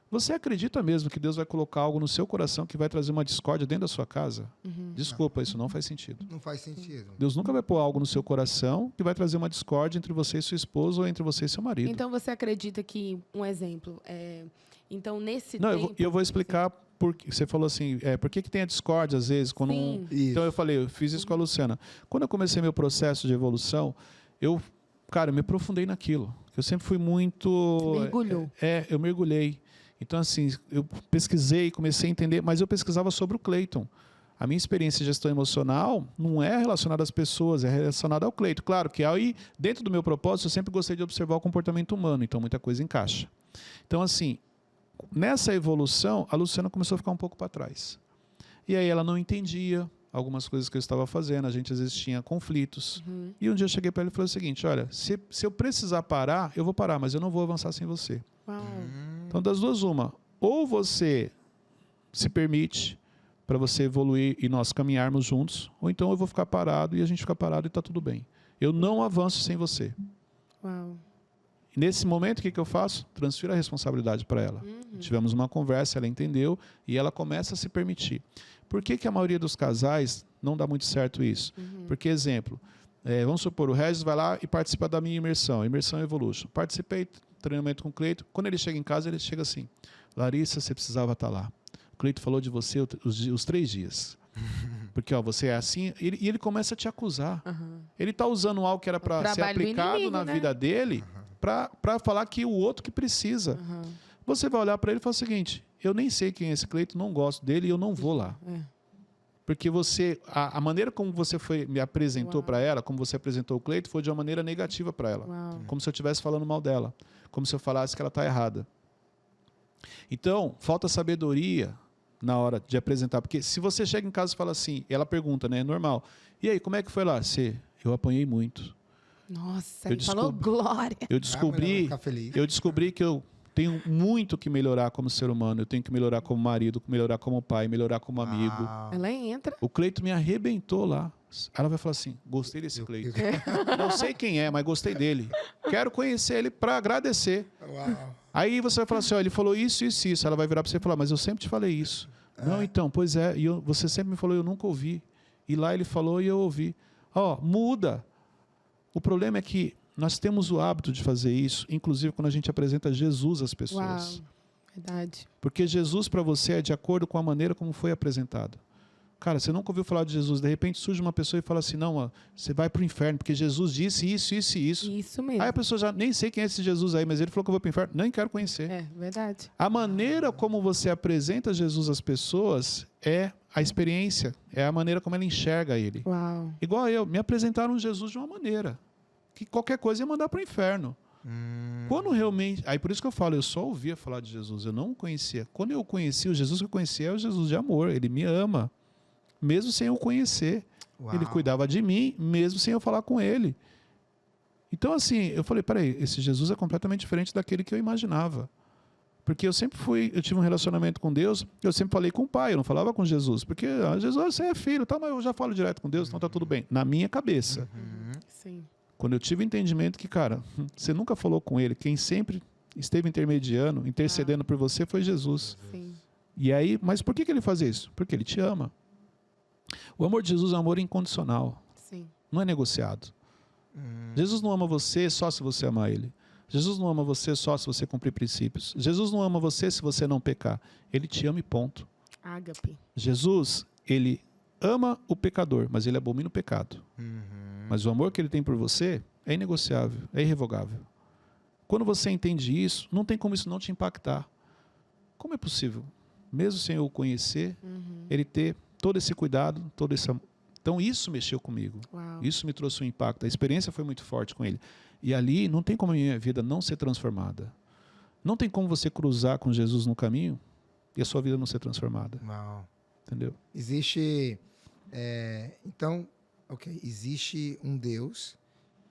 você acredita mesmo que Deus vai colocar algo no seu coração que vai trazer uma discórdia dentro da sua casa? Desculpa, isso não faz sentido. Não faz sentido. Deus nunca vai pôr algo no seu coração que vai trazer uma discórdia entre você e sua esposa ou entre você e seu marido. Então, você acredita que, um exemplo, então, nesse tempo... Não, eu vou explicar... Porque você falou assim, por que tem a discórdia às vezes? Quando Então eu falei, eu fiz isso com a Luciana. Quando eu comecei meu processo de evolução, eu me aprofundei naquilo. Eu sempre fui muito... Mergulhou. Eu mergulhei. Então, assim, eu pesquisei, comecei a entender, mas eu pesquisava sobre o Cleiton. A minha experiência de gestão emocional não é relacionada às pessoas, é relacionada ao Cleiton. Claro que aí, dentro do meu propósito, eu sempre gostei de observar o comportamento humano, então muita coisa encaixa. Então, assim, nessa evolução, a Luciana começou a ficar um pouco para trás. E aí ela não entendia algumas coisas que eu estava fazendo, a gente às vezes tinha conflitos. E um dia eu cheguei para ela e falei o seguinte, olha, se eu precisar parar, eu vou parar, mas eu não vou avançar sem você. Uau. Então, das duas, uma. Ou você se permite para você evoluir e nós caminharmos juntos, ou então eu vou ficar parado e a gente fica parado e está tudo bem. Eu não avanço sem você. Uau. Nesse momento, o que eu faço? Transfiro a responsabilidade para ela. Tivemos uma conversa, ela entendeu e ela começa a se permitir. Por que a maioria dos casais não dá muito certo isso? Porque, exemplo, vamos supor, o Regis vai lá e participa da minha imersão Evolution. Participei do treinamento com o Cleiton. Quando ele chega em casa, ele chega assim, Larissa, você precisava estar lá. O Cleiton falou de você os 3 dias. Porque você é assim, e ele começa a te acusar. Ele está usando algo que era para ser aplicado na vida dele para falar que o outro que precisa. Você vai olhar para ele e falar o seguinte, eu nem sei quem é esse Cleiton, não gosto dele e eu não vou lá. Porque a maneira como você me apresentou para ela, como você apresentou o Cleiton, foi de uma maneira negativa para ela. Como se eu estivesse falando mal dela. Como se eu falasse que ela está errada. Então, falta sabedoria na hora de apresentar. Porque se você chega em casa e fala assim, ela pergunta, né, é normal. E aí, como é que foi lá? Eu apanhei muito. Nossa, ele falou glória. Eu descobri que eu tenho muito que melhorar como ser humano. Eu tenho que melhorar como marido, melhorar como pai, melhorar como amigo. Ela entra. O Cleiton me arrebentou lá. Ela vai falar assim, gostei desse Cleiton. Não sei quem é, mas gostei dele. Quero conhecer ele para agradecer. Aí você vai falar assim, ele falou isso, isso, isso. Ela vai virar para você e falar, mas eu sempre te falei isso. Não, então, pois é. E você sempre me falou, eu nunca ouvi. E lá ele falou e eu ouvi. Muda. O problema é que nós temos o hábito de fazer isso, inclusive quando a gente apresenta Jesus às pessoas. Uau, verdade. Porque Jesus para você é de acordo com a maneira como foi apresentado. Cara, você nunca ouviu falar de Jesus. De repente surge uma pessoa e fala assim, não, ó, você vai para o inferno, porque Jesus disse isso, isso e isso. Isso mesmo. Aí a pessoa já, nem sei quem é esse Jesus aí, mas ele falou que eu vou para o inferno. Nem quero conhecer. É, verdade. A maneira como você apresenta Jesus às pessoas é a experiência, é a maneira como ela enxerga ele. Uau. Igual eu, me apresentaram Jesus de uma maneira, que qualquer coisa ia mandar para o inferno. Quando realmente... Aí por isso que eu falo, eu só ouvia falar de Jesus, eu não o conhecia. Quando eu conheci, o Jesus que eu conhecia é o Jesus de amor, ele me ama. Mesmo sem eu conhecer. Uau. Ele cuidava de mim, mesmo sem eu falar com ele. Então, assim, eu falei, peraí, esse Jesus é completamente diferente daquele que eu imaginava. Porque eu tive um relacionamento com Deus, eu sempre falei com o Pai, eu não falava com Jesus. Porque, Jesus, você é filho, tá, mas eu já falo direto com Deus, então tá tudo bem. Na minha cabeça. Sim. Quando eu tive o entendimento que, cara, você nunca falou com ele, quem sempre esteve intermediando, intercedendo por você foi Jesus. Sim. E aí, mas por que ele faz isso? Porque ele te ama. O amor de Jesus é um amor incondicional. Sim. Não é negociado. Jesus não ama você só se você amar ele. Jesus não ama você só se você cumprir princípios. Jesus não ama você se você não pecar. Ele te ama e ponto. Ágape. Jesus, ele ama o pecador, mas ele abomina o pecado. Mas o amor que ele tem por você é inegociável, é irrevogável. Quando você entende isso, não tem como isso não te impactar. Como é possível, mesmo sem eu o conhecer, ele ter todo esse cuidado, todo esse amor? Então isso mexeu comigo. Uau. Isso me trouxe um impacto. A experiência foi muito forte com ele. E ali não tem como a minha vida não ser transformada. Não tem como você cruzar com Jesus no caminho e a sua vida não ser transformada. Uau. Entendeu? Existe, existe um Deus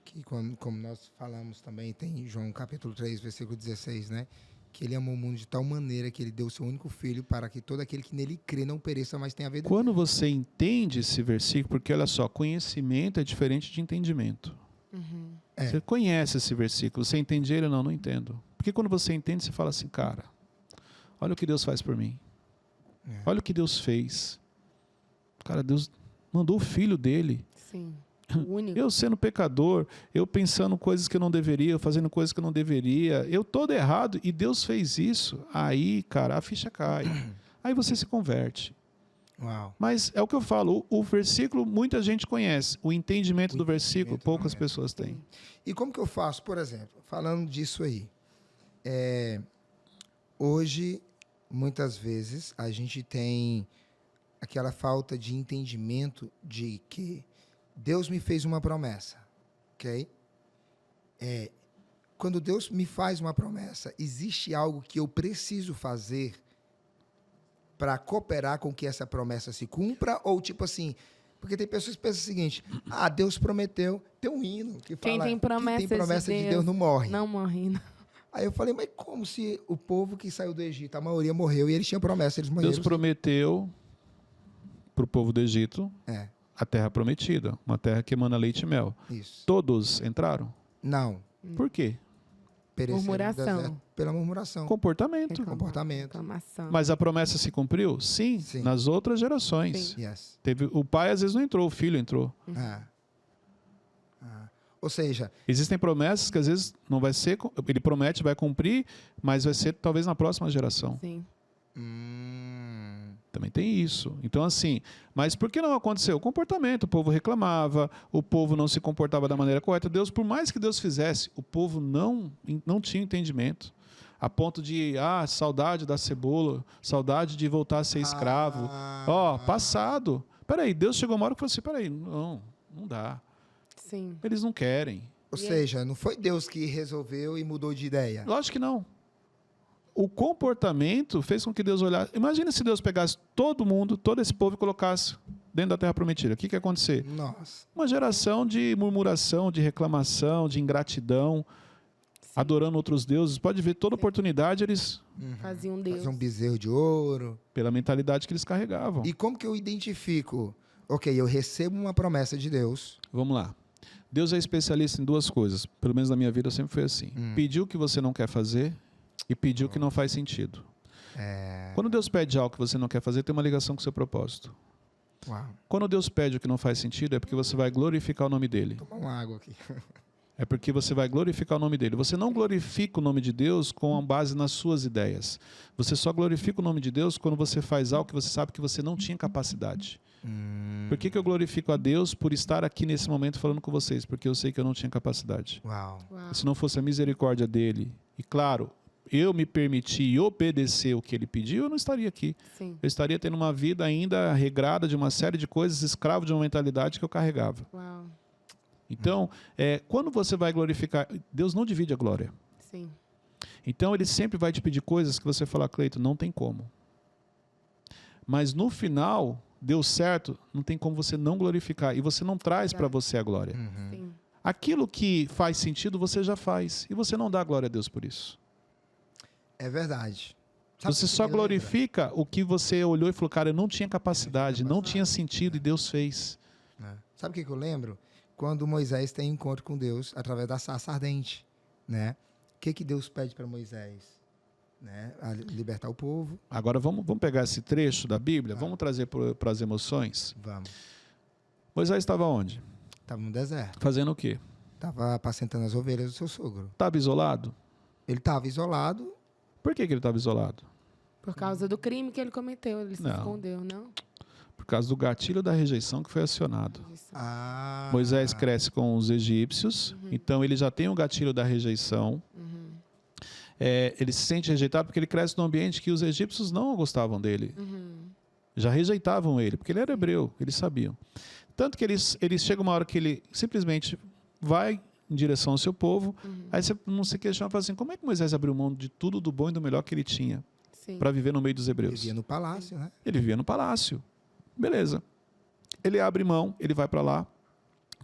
que, como nós falamos também, tem João capítulo 3, versículo 16, né? Que ele amou o mundo de tal maneira que ele deu o seu único filho para que todo aquele que nele crê não pereça, mas tenha a vida. Quando você entende esse versículo, porque olha só, conhecimento é diferente de entendimento. Você conhece esse versículo, você entende ele ou não? Não entendo. Porque quando você entende, você fala assim, cara, olha o que Deus faz por mim. Olha o que Deus fez. Cara, Deus mandou o filho dele. Sim. O único. Eu sendo pecador, eu pensando coisas que eu não deveria, eu fazendo coisas que eu não deveria, eu todo errado, e Deus fez isso. Aí, cara, a ficha cai. Aí você se converte. Uau. Mas é o que eu falo, o versículo muita gente conhece, o entendimento do versículo poucas pessoas têm. E como que eu faço, por exemplo, falando disso aí, hoje, muitas vezes, a gente tem aquela falta de entendimento de que Deus me fez uma promessa, ok? Quando Deus me faz uma promessa, existe algo que eu preciso fazer para cooperar com que essa promessa se cumpra? Ou tipo assim, porque tem pessoas que pensam o seguinte, Deus prometeu, tem um hino que fala Quem tem promessa de Deus não morre. Não morre, não. Aí eu falei, mas como se o povo que saiu do Egito, a maioria morreu e eles tinham promessa, eles morreram. Deus prometeu para o povo do Egito a terra prometida, uma terra que emana leite e mel. Isso. Todos entraram? Não. Por quê? Murmuração. Pela murmuração. Comportamento. Reclamação. Mas a promessa se cumpriu? Sim. Nas outras gerações. Yes. O pai às vezes não entrou, o filho entrou. Ou seja... Existem promessas que às vezes não vai ser... Ele promete, vai cumprir, mas vai ser talvez na próxima geração. Sim. Também tem isso. Então, assim, mas por que não aconteceu? O comportamento, o povo reclamava, o povo não se comportava da maneira correta. Deus, por mais que Deus fizesse, o povo não tinha entendimento. A ponto de, saudade da cebola, saudade de voltar a ser escravo. Passado. Peraí, Deus chegou uma hora que falou assim, peraí, não dá. Sim. Eles não querem. Ou seja, não foi Deus que resolveu e mudou de ideia. Lógico que não. O comportamento fez com que Deus olhasse. Imagina se Deus pegasse todo mundo, todo esse povo e colocasse dentro da terra prometida. O que ia acontecer? Nossa. Uma geração de murmuração, de reclamação, de ingratidão, adorando outros deuses. Pode ver, toda oportunidade eles faziam Deus. Faziam um bezerro de ouro. Pela mentalidade que eles carregavam. E como que eu identifico? Ok, eu recebo uma promessa de Deus. Vamos lá. Deus é especialista em duas coisas. Pelo menos na minha vida sempre foi assim. Pedir o que você não quer fazer e pedir o que não faz sentido. Quando Deus pede algo que você não quer fazer, tem uma ligação com o seu propósito. Uau. Quando Deus pede o que não faz sentido, é porque você vai glorificar o nome dele. Vou tomar uma água aqui. É porque você vai glorificar o nome dele. Você não glorifica o nome de Deus com base nas suas ideias. Você só glorifica o nome de Deus quando você faz algo que você sabe que você não tinha capacidade. Por que eu glorifico a Deus por estar aqui nesse momento falando com vocês? Porque eu sei que eu não tinha capacidade. Uau. Se não fosse a misericórdia dele, e claro, eu me permiti obedecer o que ele pediu, eu não estaria aqui. Sim. Eu estaria tendo uma vida ainda regrada de uma série de coisas, escravo de uma mentalidade que eu carregava. Uau. Então, quando você vai glorificar, Deus não divide a glória. Sim. Então, Ele sempre vai te pedir coisas que você fala, Cleito, não tem como. Mas no final, deu certo, não tem como você não glorificar. E você não traz para você a glória. Sim. Aquilo que faz sentido, você já faz. E você não dá glória a Deus por isso. É verdade. Sabe Você o que só me lembra? glorifica o que você olhou e falou, cara, eu não tinha capacidade, não tinha sentido e Deus fez. Sabe o que eu lembro? Quando Moisés tem encontro com Deus através da sarça ardente, né? O que Deus pede para Moisés? Né? A libertar o povo. Agora vamos pegar esse trecho da Bíblia, vamos trazer para as emoções. Vamos. Moisés estava onde? Estava no deserto. Fazendo o quê? Estava apacentando as ovelhas do seu sogro. Estava isolado? Ele estava isolado. Por que ele estava isolado? Por causa do crime que ele cometeu, ele se Não. escondeu, não? Por causa do gatilho da rejeição que foi acionado. Ah, Moisés cresce com os egípcios, então ele já tem o gatilho da rejeição. Ele se sente rejeitado porque ele cresce num ambiente que os egípcios não gostavam dele. Já rejeitavam ele, porque ele era hebreu, eles sabiam. Tanto que ele chega uma hora que ele simplesmente vai em direção ao seu povo, aí você não se questiona, fala assim, como é que Moisés abriu mão de tudo do bom e do melhor que ele tinha para viver no meio dos hebreus? vivia no palácio, né? Ele vivia no palácio. Beleza. Ele abre mão, ele vai para lá.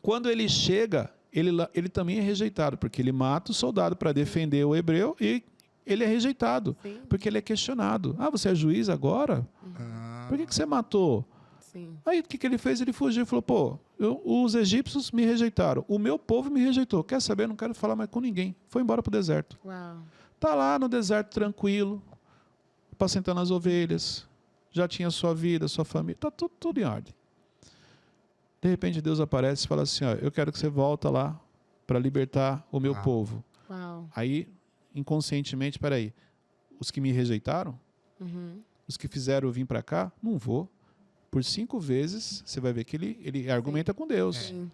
Quando ele chega, ele também é rejeitado, porque ele mata o soldado para defender o hebreu e ele é rejeitado, Sim. porque ele é questionado. Ah, você é juiz agora? Por que você matou? Sim. Aí o que ele fez? Ele fugiu e falou, pô, os egípcios me rejeitaram, o meu povo me rejeitou. Quer saber? Eu não quero falar mais com ninguém. Foi embora para o deserto. Uau. Está lá no deserto tranquilo, apacentando as ovelhas, já tinha sua vida, sua família, está tudo em ordem. De repente Deus aparece e fala assim, ó, eu quero que você volta lá para libertar o meu povo. Uau. Aí, inconscientemente, peraí, os que me rejeitaram, os que fizeram eu vir para cá, não vou. Por 5 vezes, você vai ver que ele argumenta com Deus. Sim.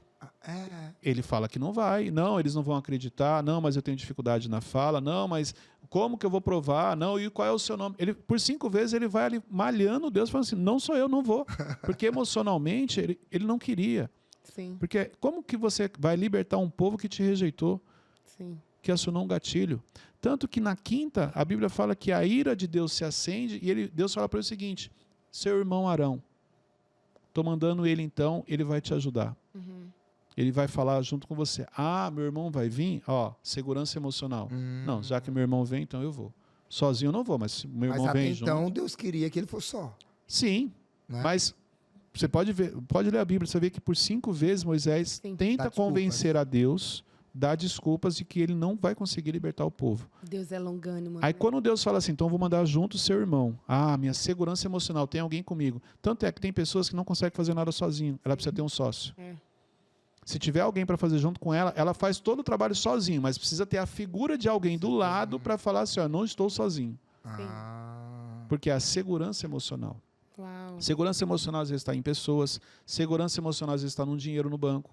Ele fala que não vai, não, eles não vão acreditar, não, mas eu tenho dificuldade na fala, não, mas como que eu vou provar, não, e qual é o seu nome? Por 5 vezes ele vai ali malhando Deus, falando assim, não sou eu, não vou, porque emocionalmente ele não queria, Sim. porque como que você vai libertar um povo que te rejeitou, Sim. que acionou um gatilho? Tanto que na 5ª, a Bíblia fala que a ira de Deus se acende e Deus fala para ele o seguinte, seu irmão Arão, estou mandando ele então, ele vai te ajudar. Ele vai falar junto com você. Ah, meu irmão vai vir? Ó, segurança emocional. Não, já que meu irmão vem, então eu vou. Sozinho eu não vou, mas se meu irmão vem junto... então Deus queria que ele fosse só. Sim, Né? mas você pode ler a Bíblia, você vê que por 5 vezes Moisés tenta Dá convencer a Deus, dá desculpas de que ele não vai conseguir libertar o povo. Deus é longânimo. Aí né? quando Deus fala assim, então eu vou mandar junto o seu irmão. Ah, minha segurança emocional, tem alguém comigo. Tanto é que tem pessoas que não conseguem fazer nada sozinho, ela precisa ter um sócio. Se tiver alguém para fazer junto com ela, ela faz todo o trabalho sozinho, mas precisa ter a figura de alguém do lado para falar assim, ó, não estou sozinho. Porque é a segurança emocional. Uau. Segurança emocional às vezes está em pessoas, segurança emocional às vezes está num dinheiro no banco.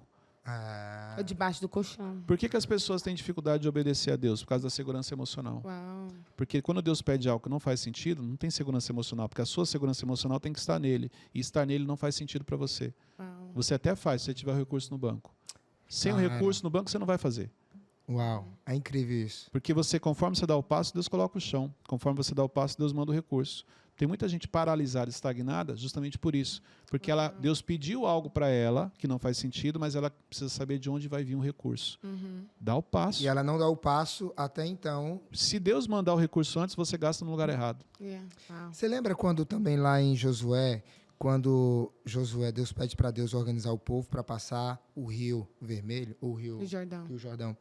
Ou debaixo do colchão. Por que as pessoas têm dificuldade de obedecer a Deus? Por causa da segurança emocional. Uau. Porque quando Deus pede algo que não faz sentido, não tem segurança emocional, porque a sua segurança emocional tem que estar nele. E estar nele não faz sentido para você. Uau. Você até faz se você tiver o recurso no banco. Sem o recurso no banco, você não vai fazer. Uau, é incrível isso. Porque você, conforme você dá o passo, Deus coloca o chão. Conforme você dá o passo, Deus manda o recurso. Tem muita gente paralisada, estagnada, justamente por isso. Porque Deus pediu algo para ela, que não faz sentido, mas ela precisa saber de onde vai vir o recurso. Dá o passo. E ela não dá o passo até então. Se Deus mandar o recurso antes, você gasta no lugar errado. Uau. Você lembra quando também lá em Josué, Deus pede para Deus organizar o povo para passar o Rio Vermelho, ou o Rio Jordão.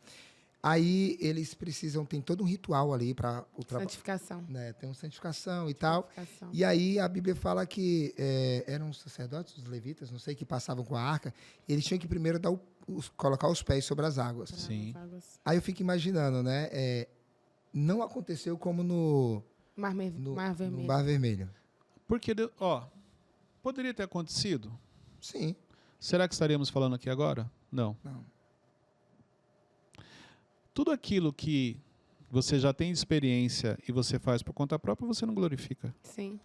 Aí eles tem todo um ritual ali para o trabalho. Santificação. Né, tem uma santificação e tal. Santificação. E aí a Bíblia fala que eram os sacerdotes, os levitas, não sei, que passavam com a arca. Eles tinham que primeiro dar colocar os pés sobre as águas. Sim. Aí eu fico imaginando, né? Não aconteceu como no Mar Vermelho. no Mar Vermelho. Porque, poderia ter acontecido? Sim. Será que estaríamos falando aqui agora? Não. Tudo aquilo que você já tem experiência e você faz por conta própria, você não glorifica. Sim.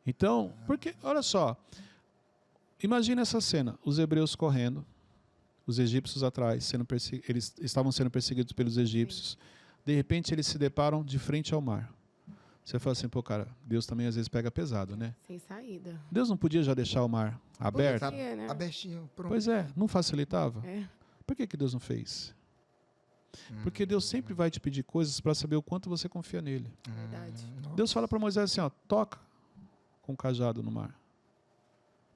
Então, porque, olha só, imagina essa cena, os hebreus correndo, os egípcios atrás, eles estavam sendo perseguidos pelos egípcios. Sim. De repente, eles se deparam de frente ao mar. Você fala assim, pô, cara, Deus também às vezes pega pesado, né? Sem saída. Deus não podia já deixar o mar aberto? Podia, né? Abertinho, pronto. Pois é, não facilitava? É. Por que Deus não fez? Porque Deus sempre vai te pedir coisas para saber o quanto você confia nele. Verdade. Deus fala para Moisés assim, ó, toca com o cajado no mar.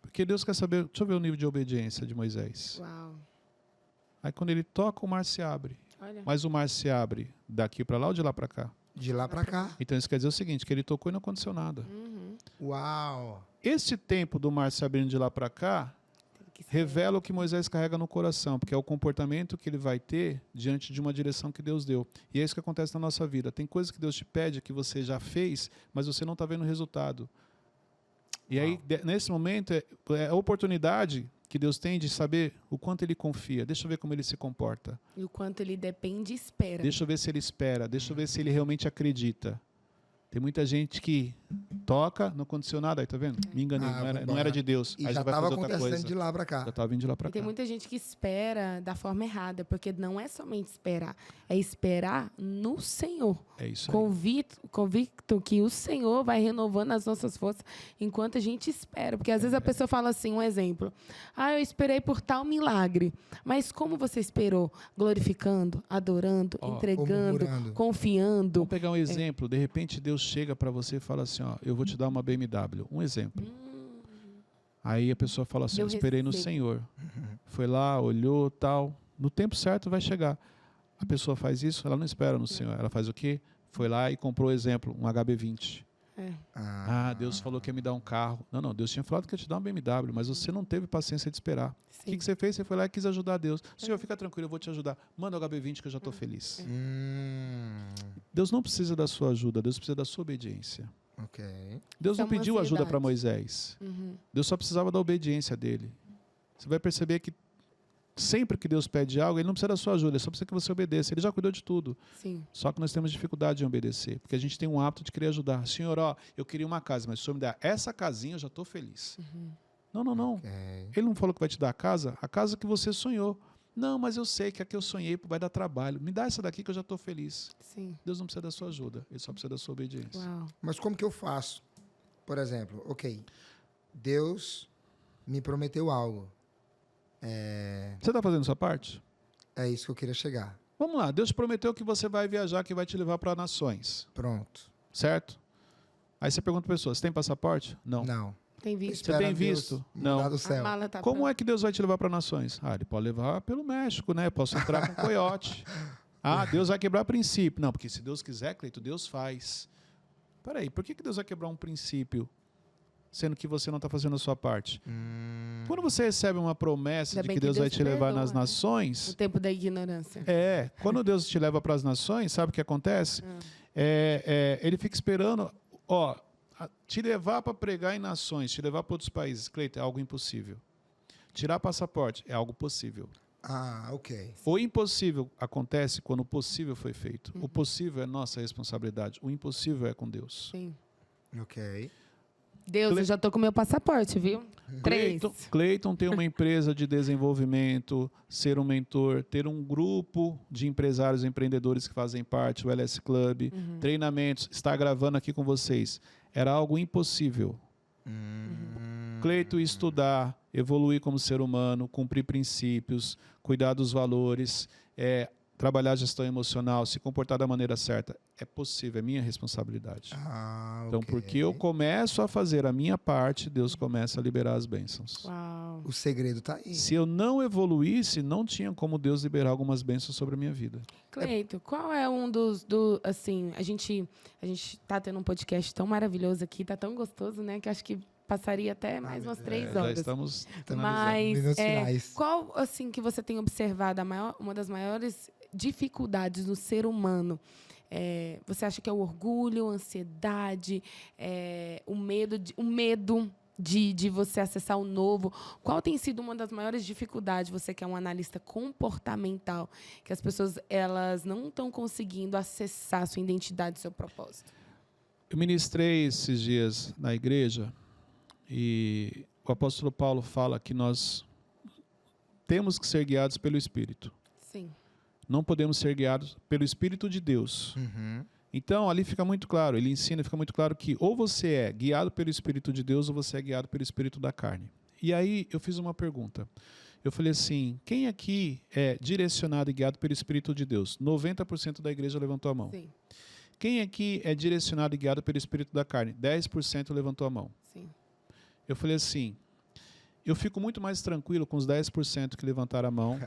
Porque Deus quer saber, deixa eu ver o nível de obediência de Moisés. Uau. Aí quando ele toca, o mar se abre. Olha. Mas o mar se abre daqui para lá ou de lá para cá? De lá para cá. Então isso quer dizer o seguinte, que ele tocou e não aconteceu nada. Uau. Esse tempo do mar se abrindo de lá para cá revela o que Moisés carrega no coração, porque é o comportamento que ele vai ter diante de uma direção que Deus deu. E é isso que acontece na nossa vida. Tem coisas que Deus te pede que você já fez, mas você não está vendo o resultado. E aí, nesse momento, é a oportunidade que Deus tem de saber o quanto ele confia. Deixa eu ver como ele se comporta. E o quanto ele depende e espera. Deixa eu ver se ele espera. Deixa eu ver se ele realmente acredita. Tem muita gente que toca, não aconteceu nada, aí tá vendo? Me enganei, não era de Deus. E aí já vai estava fazer outra coisa. acontecendo de lá para cá. Já estava vindo de lá para cá. Tem muita gente que espera da forma errada, porque não é somente esperar, é esperar no Senhor. É isso aí. Convicto que o Senhor vai renovando as nossas forças enquanto a gente espera. Porque às vezes a pessoa fala assim, um exemplo. Eu esperei por tal milagre. Mas como você esperou? Glorificando, adorando, entregando, confiando. Vamos pegar um exemplo. De repente Deus chega para você e fala assim, ó, eu vou te dar uma BMW. Um exemplo. Aí a pessoa fala assim, eu esperei no Senhor. Foi lá, olhou, tal. No tempo certo vai chegar. A pessoa faz isso, ela não espera no Senhor. Ela faz o quê? Foi lá e comprou, exemplo, um HB20. Deus falou que ia me dar um carro. Não, Deus tinha falado que ia te dar um BMW, mas você não teve paciência de esperar. O que você fez? Você foi lá e quis ajudar Deus. Senhor, fica tranquilo, eu vou te ajudar. Manda o HB20 que eu já estou feliz. Deus não precisa da sua ajuda, Deus precisa da sua obediência. Deus não pediu ajuda para Moisés. Deus só precisava da obediência dele. Você vai perceber que sempre que Deus pede algo, Ele não precisa da sua ajuda, Ele só precisa que você obedeça. Ele já cuidou de tudo. Sim. Só que nós temos dificuldade em obedecer, porque a gente tem um hábito de querer ajudar. Senhor, eu queria uma casa, mas se o Senhor me der essa casinha, eu já estou feliz. Não. Ele não falou que vai te dar a casa que você sonhou. Não, mas eu sei que a que eu sonhei vai dar trabalho. Me dá essa daqui que eu já estou feliz. Sim. Deus não precisa da sua ajuda, Ele só precisa da sua obediência. Uau. Mas como que eu faço? Por exemplo, Deus me prometeu algo. Você está fazendo sua parte? É isso que eu queria chegar. Vamos lá, Deus prometeu que você vai viajar, que vai te levar para nações. Pronto. Certo? Aí você pergunta para a pessoa, você tem passaporte? Não. Não. Tem visto? Você tem visto? Não. Do céu. Como é que Deus vai te levar para nações? Ele pode levar pelo México, né? Posso entrar com coiote. Deus vai quebrar princípio. Não, porque se Deus quiser, Cleito, Deus faz. Peraí, por que Deus vai quebrar um princípio, sendo que você não está fazendo a sua parte? Quando você recebe uma promessa de que Deus vai te levar nas nações... O tempo da ignorância. Quando Deus te leva para as nações, sabe o que acontece? Ele fica esperando... te levar para pregar em nações, te levar para outros países, Cleiton, é algo impossível. Tirar passaporte é algo possível. Ok. O impossível acontece quando o possível foi feito. O possível é nossa responsabilidade. O impossível é com Deus. Sim. Ok. Deus, eu já estou com meu passaporte, viu? 3. Cleiton tem uma empresa de desenvolvimento, ser um mentor, ter um grupo de empresários e empreendedores que fazem parte, o LS Club, treinamentos, estar gravando aqui com vocês. Era algo impossível. Cleiton estudar, evoluir como ser humano, cumprir princípios, cuidar dos valores, trabalhar a gestão emocional, se comportar da maneira certa. É possível, é minha responsabilidade. Então, porque eu começo a fazer a minha parte, Deus começa a liberar as bênçãos. Uau. O segredo está aí. Se eu não evoluísse, não tinha como Deus liberar algumas bênçãos sobre a minha vida. Cleito, qual é um assim, a gente tá tendo um podcast tão maravilhoso aqui, tá tão gostoso, né, que acho que passaria até mais umas 3 Já horas. estamos Mas Minutos finais. qual, assim, que você tem observado uma das maiores dificuldades no ser humano? Você acha que é o orgulho, a ansiedade, o medo de você acessar o novo? Qual tem sido uma das maiores dificuldades, você que é um analista comportamental, que as pessoas elas não estão conseguindo acessar a sua identidade, seu propósito? Eu ministrei esses dias na igreja e o apóstolo Paulo fala que nós temos que ser guiados pelo Espírito. Sim. Não podemos ser guiados pelo Espírito de Deus. Uhum. Então, ali fica muito claro, ele ensina, fica muito claro que ou você é guiado pelo Espírito de Deus ou você é guiado pelo Espírito da carne. E aí eu fiz uma pergunta. Eu falei assim, quem aqui é direcionado e guiado pelo Espírito de Deus? 90% da igreja levantou a mão. Sim. Quem aqui é direcionado e guiado pelo Espírito da carne? 10% levantou a mão. Sim. Eu falei assim, eu fico muito mais tranquilo com os 10% que levantaram a mão,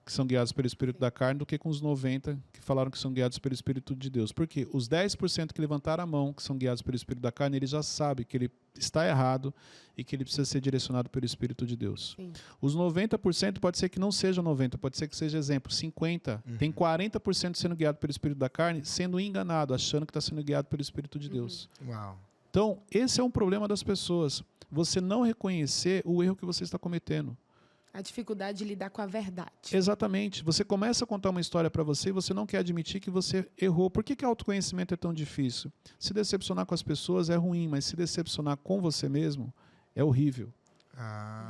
que são guiados pelo Espírito da carne, do que com os 90% que falaram que são guiados pelo Espírito de Deus. Por quê? Os 10% que levantaram a mão, que são guiados pelo Espírito da carne, ele já sabe que ele está errado e que ele precisa ser direcionado pelo Espírito de Deus. Sim. Os 90% pode ser que não seja 90%, pode ser que seja exemplo, 50%. Tem 40% sendo guiado pelo Espírito da carne, sendo enganado, achando que está sendo guiado pelo Espírito de Deus. Uau. Então, esse é um problema das pessoas. Você não reconhecer o erro que você está cometendo. A dificuldade de lidar com a verdade. Exatamente. Você começa a contar uma história para você e você não quer admitir que você errou. Por que autoconhecimento é tão difícil? Se decepcionar com as pessoas é ruim, mas se decepcionar com você mesmo é horrível.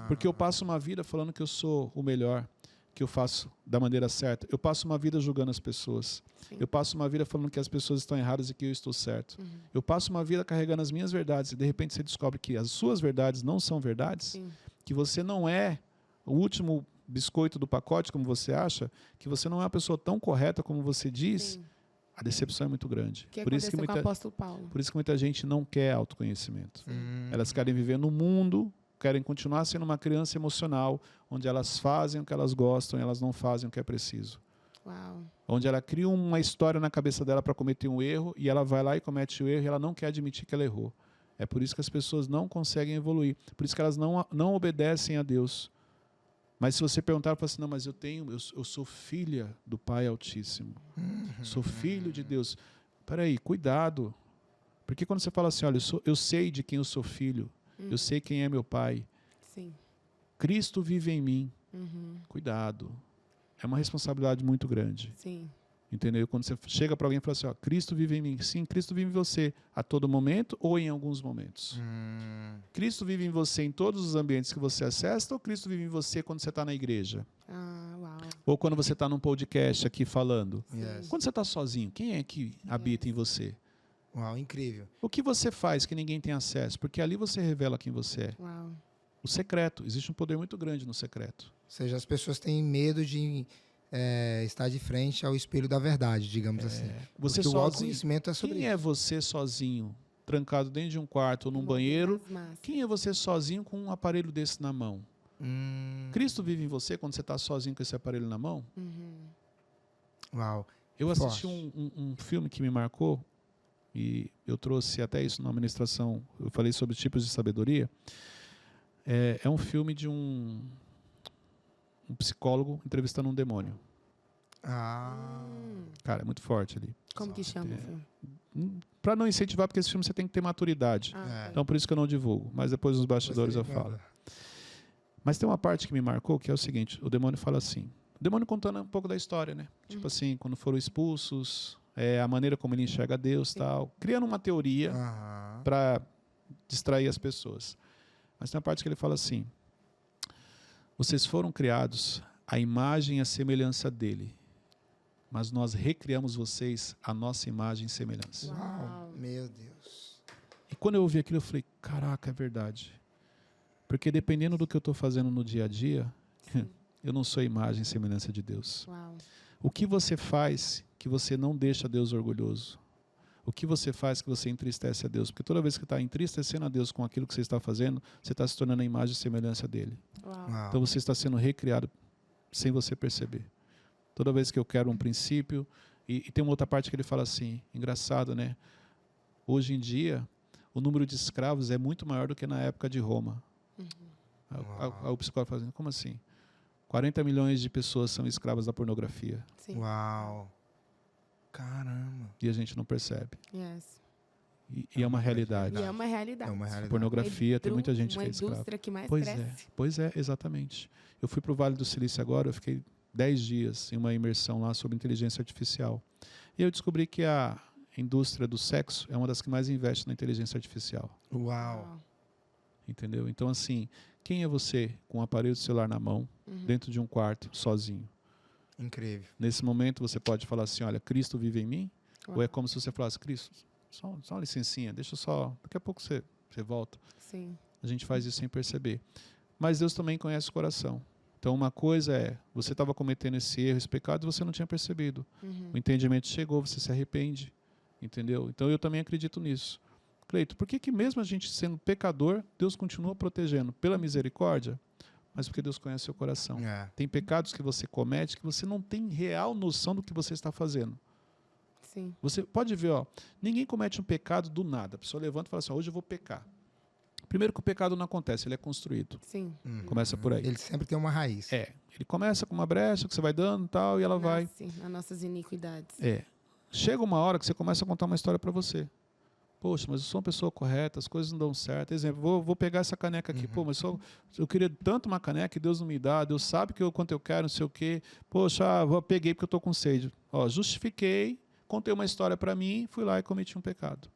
Porque eu passo uma vida falando que eu sou o melhor, que eu faço da maneira certa. Eu passo uma vida julgando as pessoas. Sim. Eu passo uma vida falando que as pessoas estão erradas e que eu estou certo. Eu passo uma vida carregando as minhas verdades e de repente você descobre que as suas verdades não são verdades, Sim. que você não é o último biscoito do pacote, como você acha, que você não é uma pessoa tão correta como você diz. Sim. A decepção é muito grande. O que Por isso aconteceu que com o apóstolo Paulo? por isso que muita gente não quer autoconhecimento. Elas querem viver no mundo, querem continuar sendo uma criança emocional, onde elas fazem o que elas gostam e elas não fazem o que é preciso. Uau. Onde ela cria uma história na cabeça dela para cometer um erro e ela vai lá e comete o erro e ela não quer admitir que ela errou. É por isso que as pessoas não conseguem evoluir. Por isso que elas não obedecem a Deus. Mas se você perguntar, fala assim, não, mas eu sou filha do Pai Altíssimo. Sou filho de Deus. Peraí, cuidado. Porque quando você fala assim, olha, eu sei de quem eu sou filho, eu sei quem é meu Pai. Sim. Cristo vive em mim. Cuidado. É uma responsabilidade muito grande. Sim. Entendeu? Quando você chega para alguém e fala assim, ó, Cristo vive em mim. Sim, Cristo vive em você a todo momento ou em alguns momentos. Cristo vive em você em todos os ambientes que você acessa ou Cristo vive em você quando você está na igreja? Uau. Ou quando você está num podcast aqui falando? Yes. Quando você está sozinho, quem é que habita em você? Uau, incrível. O que você faz que ninguém tem acesso? Porque ali você revela quem você é. Uau. O secreto. Existe um poder muito grande no secreto. Ou seja, as pessoas têm medo de estar de frente ao espelho da verdade, digamos assim. Você Porque o sozinho. autoconhecimento é sobre Quem isso. é você sozinho, trancado dentro de um quarto ou num banheiro? Das massas. Quem é você sozinho com um aparelho desse na mão? Cristo vive em você quando você está sozinho com esse aparelho na mão? Uau. Eu assisti Forte. um filme que me marcou, e eu trouxe até isso na ministração, eu falei sobre tipos de sabedoria. É um filme de um psicólogo entrevistando um demônio. Cara, é muito forte ali. Como que chama o filme? Para não incentivar, porque esse filme você tem que ter maturidade. Então, por isso que eu não divulgo. Mas depois nos bastidores eu falo. Mas tem uma parte que me marcou, que é o seguinte. O demônio fala assim. O demônio contando um pouco da história, né? Tipo assim, quando foram expulsos, a maneira como ele enxerga Deus e tal. Criando uma teoria para distrair as pessoas. Mas tem uma parte que ele fala assim. Vocês foram criados à imagem e à semelhança dele. Mas nós recriamos vocês à nossa imagem e semelhança. Uau. Meu Deus. E quando eu ouvi aquilo, eu falei, caraca, é verdade. Porque dependendo do que eu estou fazendo no dia a dia, eu não sou imagem e semelhança de Deus. Uau. O que você faz que você não deixa Deus orgulhoso? O que você faz que você entristece a Deus? Porque toda vez que está entristecendo a Deus com aquilo que você está fazendo, você está se tornando a imagem e semelhança dele. Uau. Uau. Então você está sendo recriado sem você perceber. Toda vez que eu quero um princípio, e tem uma outra parte que ele fala assim, engraçado, né? Hoje em dia, o número de escravos é muito maior do que na época de Roma. Aí o psicólogo fala assim, como assim? 40 milhões de pessoas são escravas da pornografia. Sim. Uau. Caramba. E a gente não percebe. Yes. E é uma realidade. E é uma realidade. É uma realidade. Pornografia, tem muita gente que é Uma escrava. indústria que mais Pois cresce. Pois é, exatamente. Eu fui para o Vale do Silício agora, eu fiquei 10 dias em uma imersão lá sobre inteligência artificial. E eu descobri que a indústria do sexo é uma das que mais investe na inteligência artificial. Uau. Entendeu? Então, assim, quem é você com um aparelho celular na mão, dentro de um quarto, sozinho? Incrível. Nesse momento você pode falar assim, olha, Cristo vive em mim? Uau. Ou é como se você falasse, Cristo, só uma licencinha, deixa só, daqui a pouco você volta. Sim. A gente faz isso sem perceber. Mas Deus também conhece o coração. Então, uma coisa é, você estava cometendo esse erro, esse pecado, e você não tinha percebido. O entendimento chegou, você se arrepende. Entendeu? Então, eu também acredito nisso. Cleito, por que mesmo a gente sendo pecador, Deus continua protegendo? Pela misericórdia? Mas porque Deus conhece o seu coração. É. Tem pecados que você comete que você não tem real noção do que você está fazendo. Sim. Você pode ver, ó, ninguém comete um pecado do nada. A pessoa levanta e fala assim, hoje eu vou pecar. Primeiro que o pecado não acontece, ele é construído. Sim. Começa por aí. Ele sempre tem uma raiz. Ele começa com uma brecha que você vai dando e tal, e ela vai. Sim, as nossas iniquidades. Chega uma hora que você começa a contar uma história para você. Poxa, mas eu sou uma pessoa correta, as coisas não dão certo. Exemplo, vou pegar essa caneca aqui. Pô, mas eu queria tanto uma caneca e Deus não me dá. Deus sabe quanto eu quero, não sei o quê. Poxa, peguei porque eu estou com sede. Ó, justifiquei, contei uma história para mim, fui lá e cometi um pecado.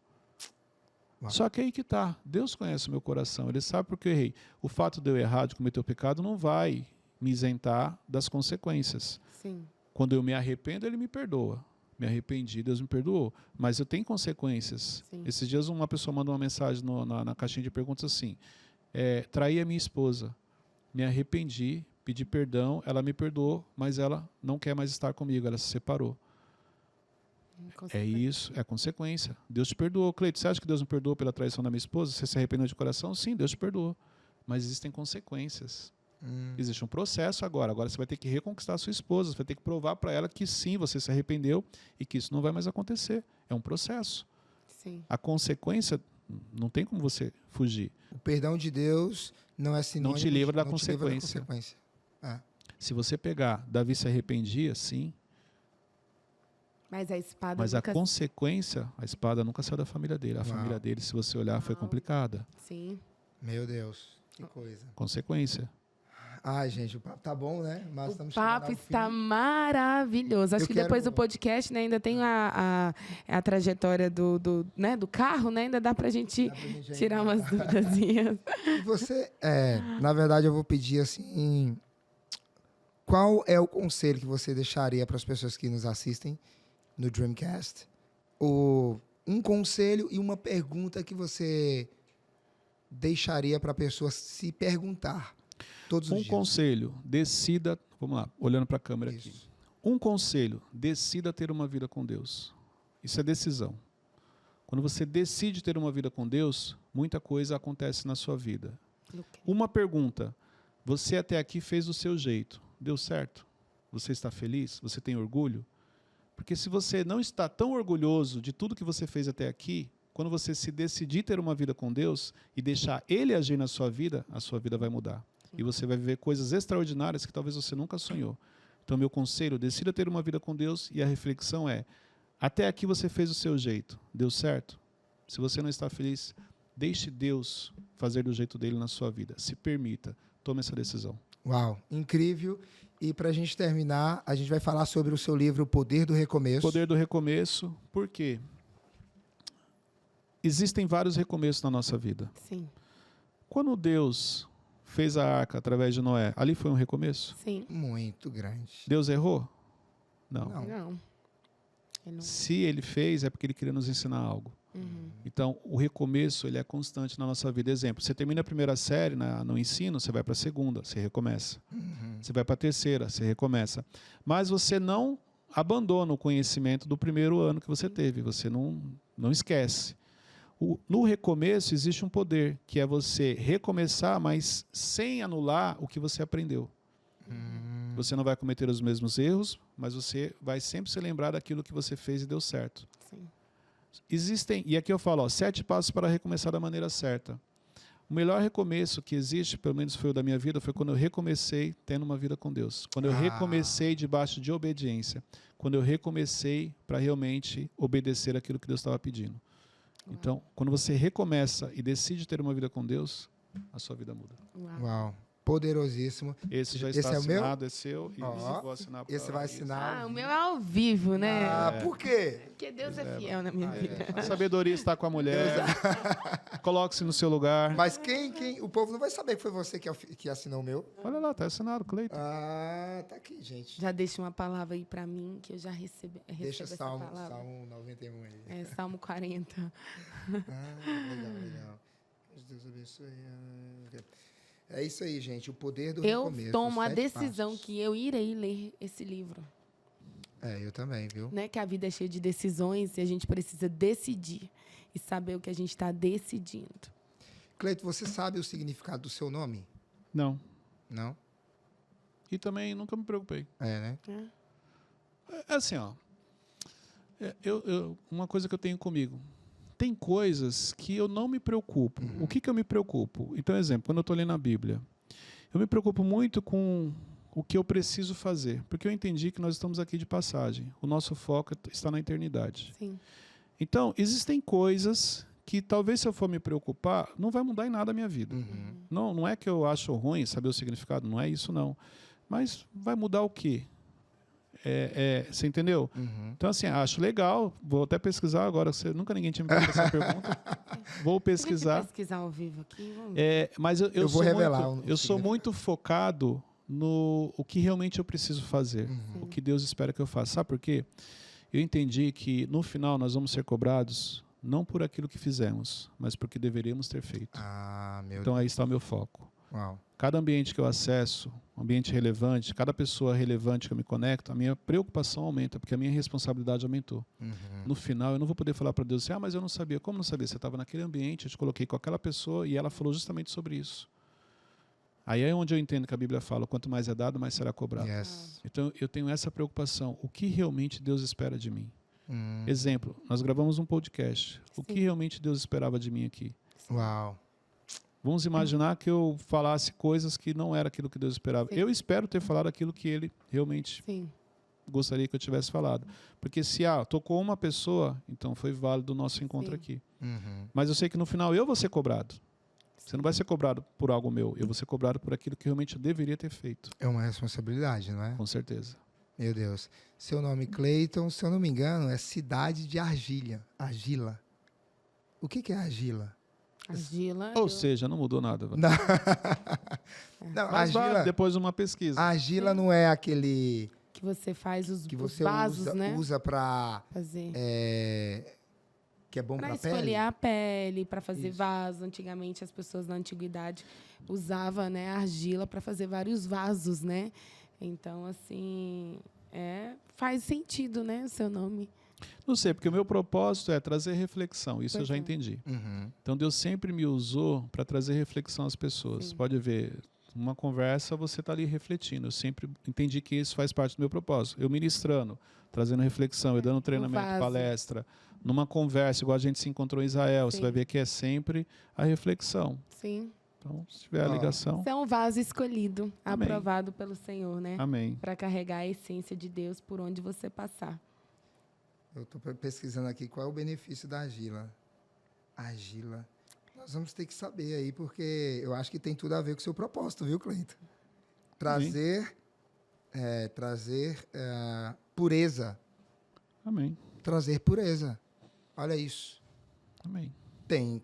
Uau. Só que aí que tá. Deus conhece o meu coração. Ele sabe porque eu errei. O fato de eu errar, de cometer o pecado, não vai me isentar das consequências. Sim. Quando eu me arrependo, Ele me perdoa. Me arrependi, Deus me perdoou. Mas eu tenho consequências. Sim. Esses dias uma pessoa mandou uma mensagem na caixinha de perguntas assim, traí a minha esposa, me arrependi, pedi perdão, ela me perdoou, mas ela não quer mais estar comigo, ela se separou. É isso, é consequência. Deus te perdoou. Cleito, você acha que Deus me perdoou pela traição da minha esposa? Você se arrependeu de coração? Sim, Deus te perdoou. Mas existem consequências. Existe um processo agora. Agora você vai ter que reconquistar a sua esposa. Você vai ter que provar para ela que sim, você se arrependeu e que isso não vai mais acontecer. É um processo. Sim. A consequência, não tem como você fugir. O perdão de Deus não é sinônimo. Não te livra da não te livra da consequência. consequência. Se você pegar, Davi se arrependia, sim. Mas a espada Mas nunca... a consequência, a espada nunca saiu da família dele. A família dele, se você olhar, foi complicada. Sim. Meu Deus, que coisa. Consequência. Ai, gente, o papo tá bom, né? Mas O estamos chegando papo ao está fim. maravilhoso. Acho Eu que depois quero- do podcast, né, ainda tem a trajetória do carro, né? Ainda dá pra gente Dá pra gente tirar ainda- umas duvidazinhas. E você, na verdade, eu vou pedir assim, qual é o conselho que você deixaria para as pessoas que nos assistem no Dreamcast? Um conselho e uma pergunta que você deixaria para a pessoa se perguntar todos os Um dias. conselho, decida, vamos lá, olhando para a câmera aqui. Isso. Um conselho, decida ter uma vida com Deus. Isso é decisão. Quando você decide ter uma vida com Deus, muita coisa acontece na sua vida. Uma pergunta, você até aqui fez do seu jeito, deu certo? Você está feliz? Você tem orgulho? Porque se você não está tão orgulhoso de tudo que você fez até aqui, quando você se decidir ter uma vida com Deus e deixar Ele agir na sua vida, a sua vida vai mudar. E você vai viver coisas extraordinárias que talvez você nunca sonhou. Então, meu conselho, decida ter uma vida com Deus e a reflexão é, até aqui você fez o seu jeito, deu certo? Se você não está feliz, deixe Deus fazer do jeito dele na sua vida. Se permita, tome essa decisão. Uau, incrível. E para a gente terminar, a gente vai falar sobre o seu livro O Poder do Recomeço. Poder do recomeço, por quê? Existem vários recomeços na nossa vida. Sim. Quando Deus fez a arca através de Noé, ali foi um recomeço? Sim. Muito grande. Deus errou? Não. Não. Ele não... Se ele fez, é porque ele queria nos ensinar algo. Então, o recomeço ele é constante na nossa vida. Exemplo, você termina a primeira série no ensino, você vai para a segunda, você recomeça. Você vai para a terceira, você recomeça. Mas você não abandona o conhecimento do primeiro ano que você teve, você não esquece. No recomeço existe um poder, que é você recomeçar, mas sem anular o que você aprendeu. Você não vai cometer os mesmos erros, mas você vai sempre se lembrar daquilo que você fez e deu certo. Sim. Existem, e aqui eu falo, 7 passos para recomeçar da maneira certa. O melhor recomeço que existe, pelo menos foi o da minha vida, foi quando eu recomecei tendo uma vida com Deus. Quando eu recomecei debaixo de obediência. Quando eu recomecei para realmente obedecer aquilo que Deus estava pedindo. Então, quando você recomeça e decide ter uma vida com Deus, a sua vida muda. Uau. Poderosíssimo. Esse já está assinado, é seu. E vou assinar esse vai assinar. O meu é ao vivo, né? Por quê? Porque Deus é fiel na minha vida. A sabedoria está com a mulher. Coloque-se no seu lugar. Mas quem? O povo não vai saber que foi você que assinou o meu. Olha lá, está assinado, Cleiton. Tá aqui, gente. Já deixa uma palavra aí para mim, que eu já recebo Deixa essa Salmo palavra. 91 aí. É, Salmo 40. Legal. Deus abençoe. É isso aí, gente. O poder do Eu recomeço. tomo a 7 decisão passos. que eu irei ler esse livro. Eu também, viu? Né? Que a vida é cheia de decisões e a gente precisa decidir e saber o que a gente está decidindo. Cleito, você sabe o significado do seu nome? Não. Não? E também nunca me preocupei. Né? É assim, ó. Uma coisa que eu tenho comigo. Tem coisas que eu não me preocupo. O que eu me preocupo? Então, exemplo, quando eu estou lendo a Bíblia, eu me preocupo muito com o que eu preciso fazer, porque eu entendi que nós estamos aqui de passagem. O nosso foco está na eternidade. Sim. Então, existem coisas que talvez se eu for me preocupar, não vai mudar em nada a minha vida. Não é que eu acho ruim saber o significado, não é isso não. Mas vai mudar o quê? Você entendeu? Então, assim, acho legal. Vou até pesquisar agora. Nunca ninguém tinha me feito essa pergunta. Vou pesquisar. Vou pesquisar ao vivo aqui. Mas eu vou revelar. eu sou muito focado no o que realmente eu preciso fazer. O que Deus espera que eu faça. Sabe por quê? Eu entendi que, no final, nós vamos ser cobrados não por aquilo que fizemos, mas por que deveríamos ter feito. Então, aí está o meu foco. Uau. Cada ambiente que eu acesso, ambiente relevante, cada pessoa relevante que eu me conecto, a minha preocupação aumenta, porque a minha responsabilidade aumentou. No final, eu não vou poder falar para Deus assim, mas eu não sabia. Como não sabia? Você estava naquele ambiente, eu te coloquei com aquela pessoa e ela falou justamente sobre isso. Aí é onde eu entendo que a Bíblia fala, quanto mais é dado, mais será cobrado. Então, eu tenho essa preocupação. O que realmente Deus espera de mim? Exemplo, nós gravamos um podcast. O que realmente Deus esperava de mim aqui? Uau. Vamos imaginar que eu falasse coisas que não era aquilo que Deus esperava. Eu espero ter falado aquilo que Ele realmente gostaria que eu tivesse falado. Porque se tocou uma pessoa, então foi válido o nosso encontro aqui. Mas eu sei que no final eu vou ser cobrado. Você não vai ser cobrado por algo meu. Eu vou ser cobrado por aquilo que realmente eu deveria ter feito. É uma responsabilidade, não é? Com certeza. Meu Deus. Seu nome, Cleiton, se eu não me engano, é cidade de Argila. O que é Argila? Argila. Ou seja, não mudou nada. Não, mas argila, depois de uma pesquisa. A argila não é aquele que você faz os você vasos, né? usa para fazer. Que é bom para esfoliar a pele, para fazer vaso. Antigamente as pessoas na antiguidade usavam, né, argila para fazer vários vasos, né? Então assim, faz sentido, né, o seu nome. Não sei, porque o meu propósito é trazer reflexão, isso eu já entendi. Então, Deus sempre me usou para trazer reflexão às pessoas. Pode ver, numa conversa você está ali refletindo. Eu sempre entendi que isso faz parte do meu propósito. Eu ministrando, trazendo reflexão, eu dando treinamento, palestra. Numa conversa, igual a gente se encontrou em Israel, você vai ver que é sempre a reflexão. Sim. Então, se tiver a ligação... Você é um vaso escolhido, aprovado pelo Senhor, né? Amém. Para carregar a essência de Deus por onde você passar. Eu estou pesquisando aqui qual é o benefício da argila. Argila. Nós vamos ter que saber aí, porque eu acho que tem tudo a ver com o seu propósito, viu, Cleiton? Trazer pureza. Amém. Trazer pureza. Olha isso. Amém. Tem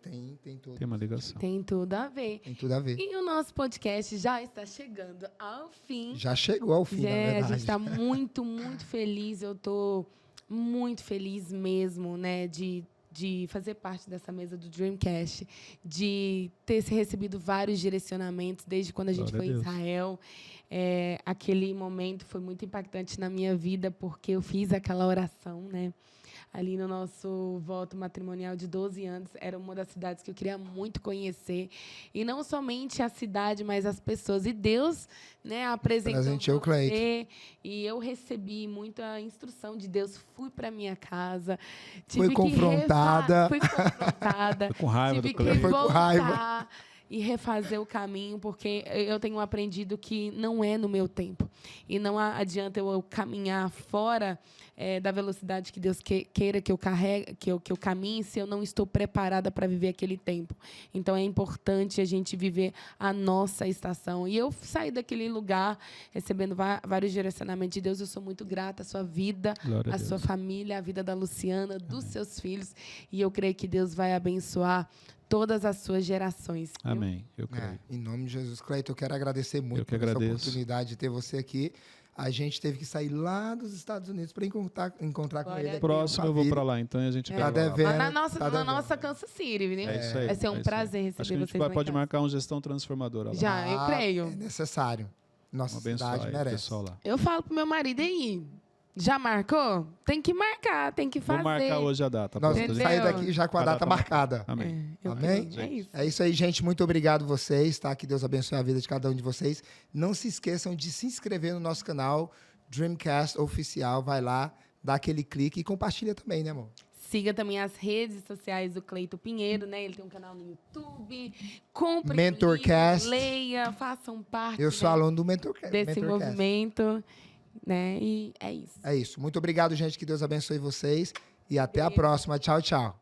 tudo. Tem uma ligação. Tem tudo a ver. Tem tudo a ver. E o nosso podcast já está chegando ao fim. Já chegou ao fim, na verdade. A gente está muito, muito feliz. Eu estou muito feliz mesmo, né, de fazer parte dessa mesa do Dreamcast, de ter recebido vários direcionamentos desde quando a gente foi em Israel. Aquele momento foi muito impactante na minha vida, porque eu fiz aquela oração, né? ali no nosso voto matrimonial de 12 anos. Era uma das cidades que eu queria muito conhecer. E não somente a cidade, mas as pessoas. E Deus, né, apresentou Presenteou o Cleito. E eu recebi muita instrução de Deus. Fui para minha casa. Foi confrontada. Fui confrontada. Foi com raiva tive do Cleito. que Foi com raiva. voltar e refazer o caminho, porque eu tenho aprendido que não é no meu tempo. E não adianta eu caminhar fora da velocidade que Deus queira que eu carregue, que eu caminhe, se eu não estou preparada para viver aquele tempo. Então, é importante a gente viver a nossa estação. E eu saí daquele lugar recebendo vários direcionamentos de Deus. Eu sou muito grata à sua vida, à sua família, à vida da Luciana, dos seus filhos. E eu creio que Deus vai abençoar todas as suas gerações. Viu? Amém. Eu creio. Em nome de Jesus. Cleito, eu quero agradecer muito por essa oportunidade de ter você aqui. A gente teve que sair lá dos Estados Unidos para encontrar com ele. Próximo eu vou para lá, então a gente tá devendo, na nossa Kansas City, né? É isso aí. Vai ser um prazer receber Acho que a gente vocês. pode marcar uma gestão transformadora lá. Já, eu creio. É necessário. Nossa cidade merece. Pessoal lá. Eu falo pro meu marido aí. Já marcou? Tem que marcar, tem que fazer. Vou marcar hoje a data. Nós vamos sair daqui já com a data marcada. Amém. Amém? É isso aí, gente. Muito obrigado vocês, tá? Que Deus abençoe a vida de cada um de vocês. Não se esqueçam de se inscrever no nosso canal Dreamcast Oficial. Vai lá, dá aquele clique e compartilha também, né, amor? Siga também as redes sociais do Cleito Pinheiro, né? Ele tem um canal no YouTube. Compre Mentorcast. Livro, leia, façam parte. Eu sou aluno do Mentorcast. Desse movimento, né? E é isso. É isso. Muito obrigado, gente. Que Deus abençoe vocês. E até a próxima. Tchau, tchau.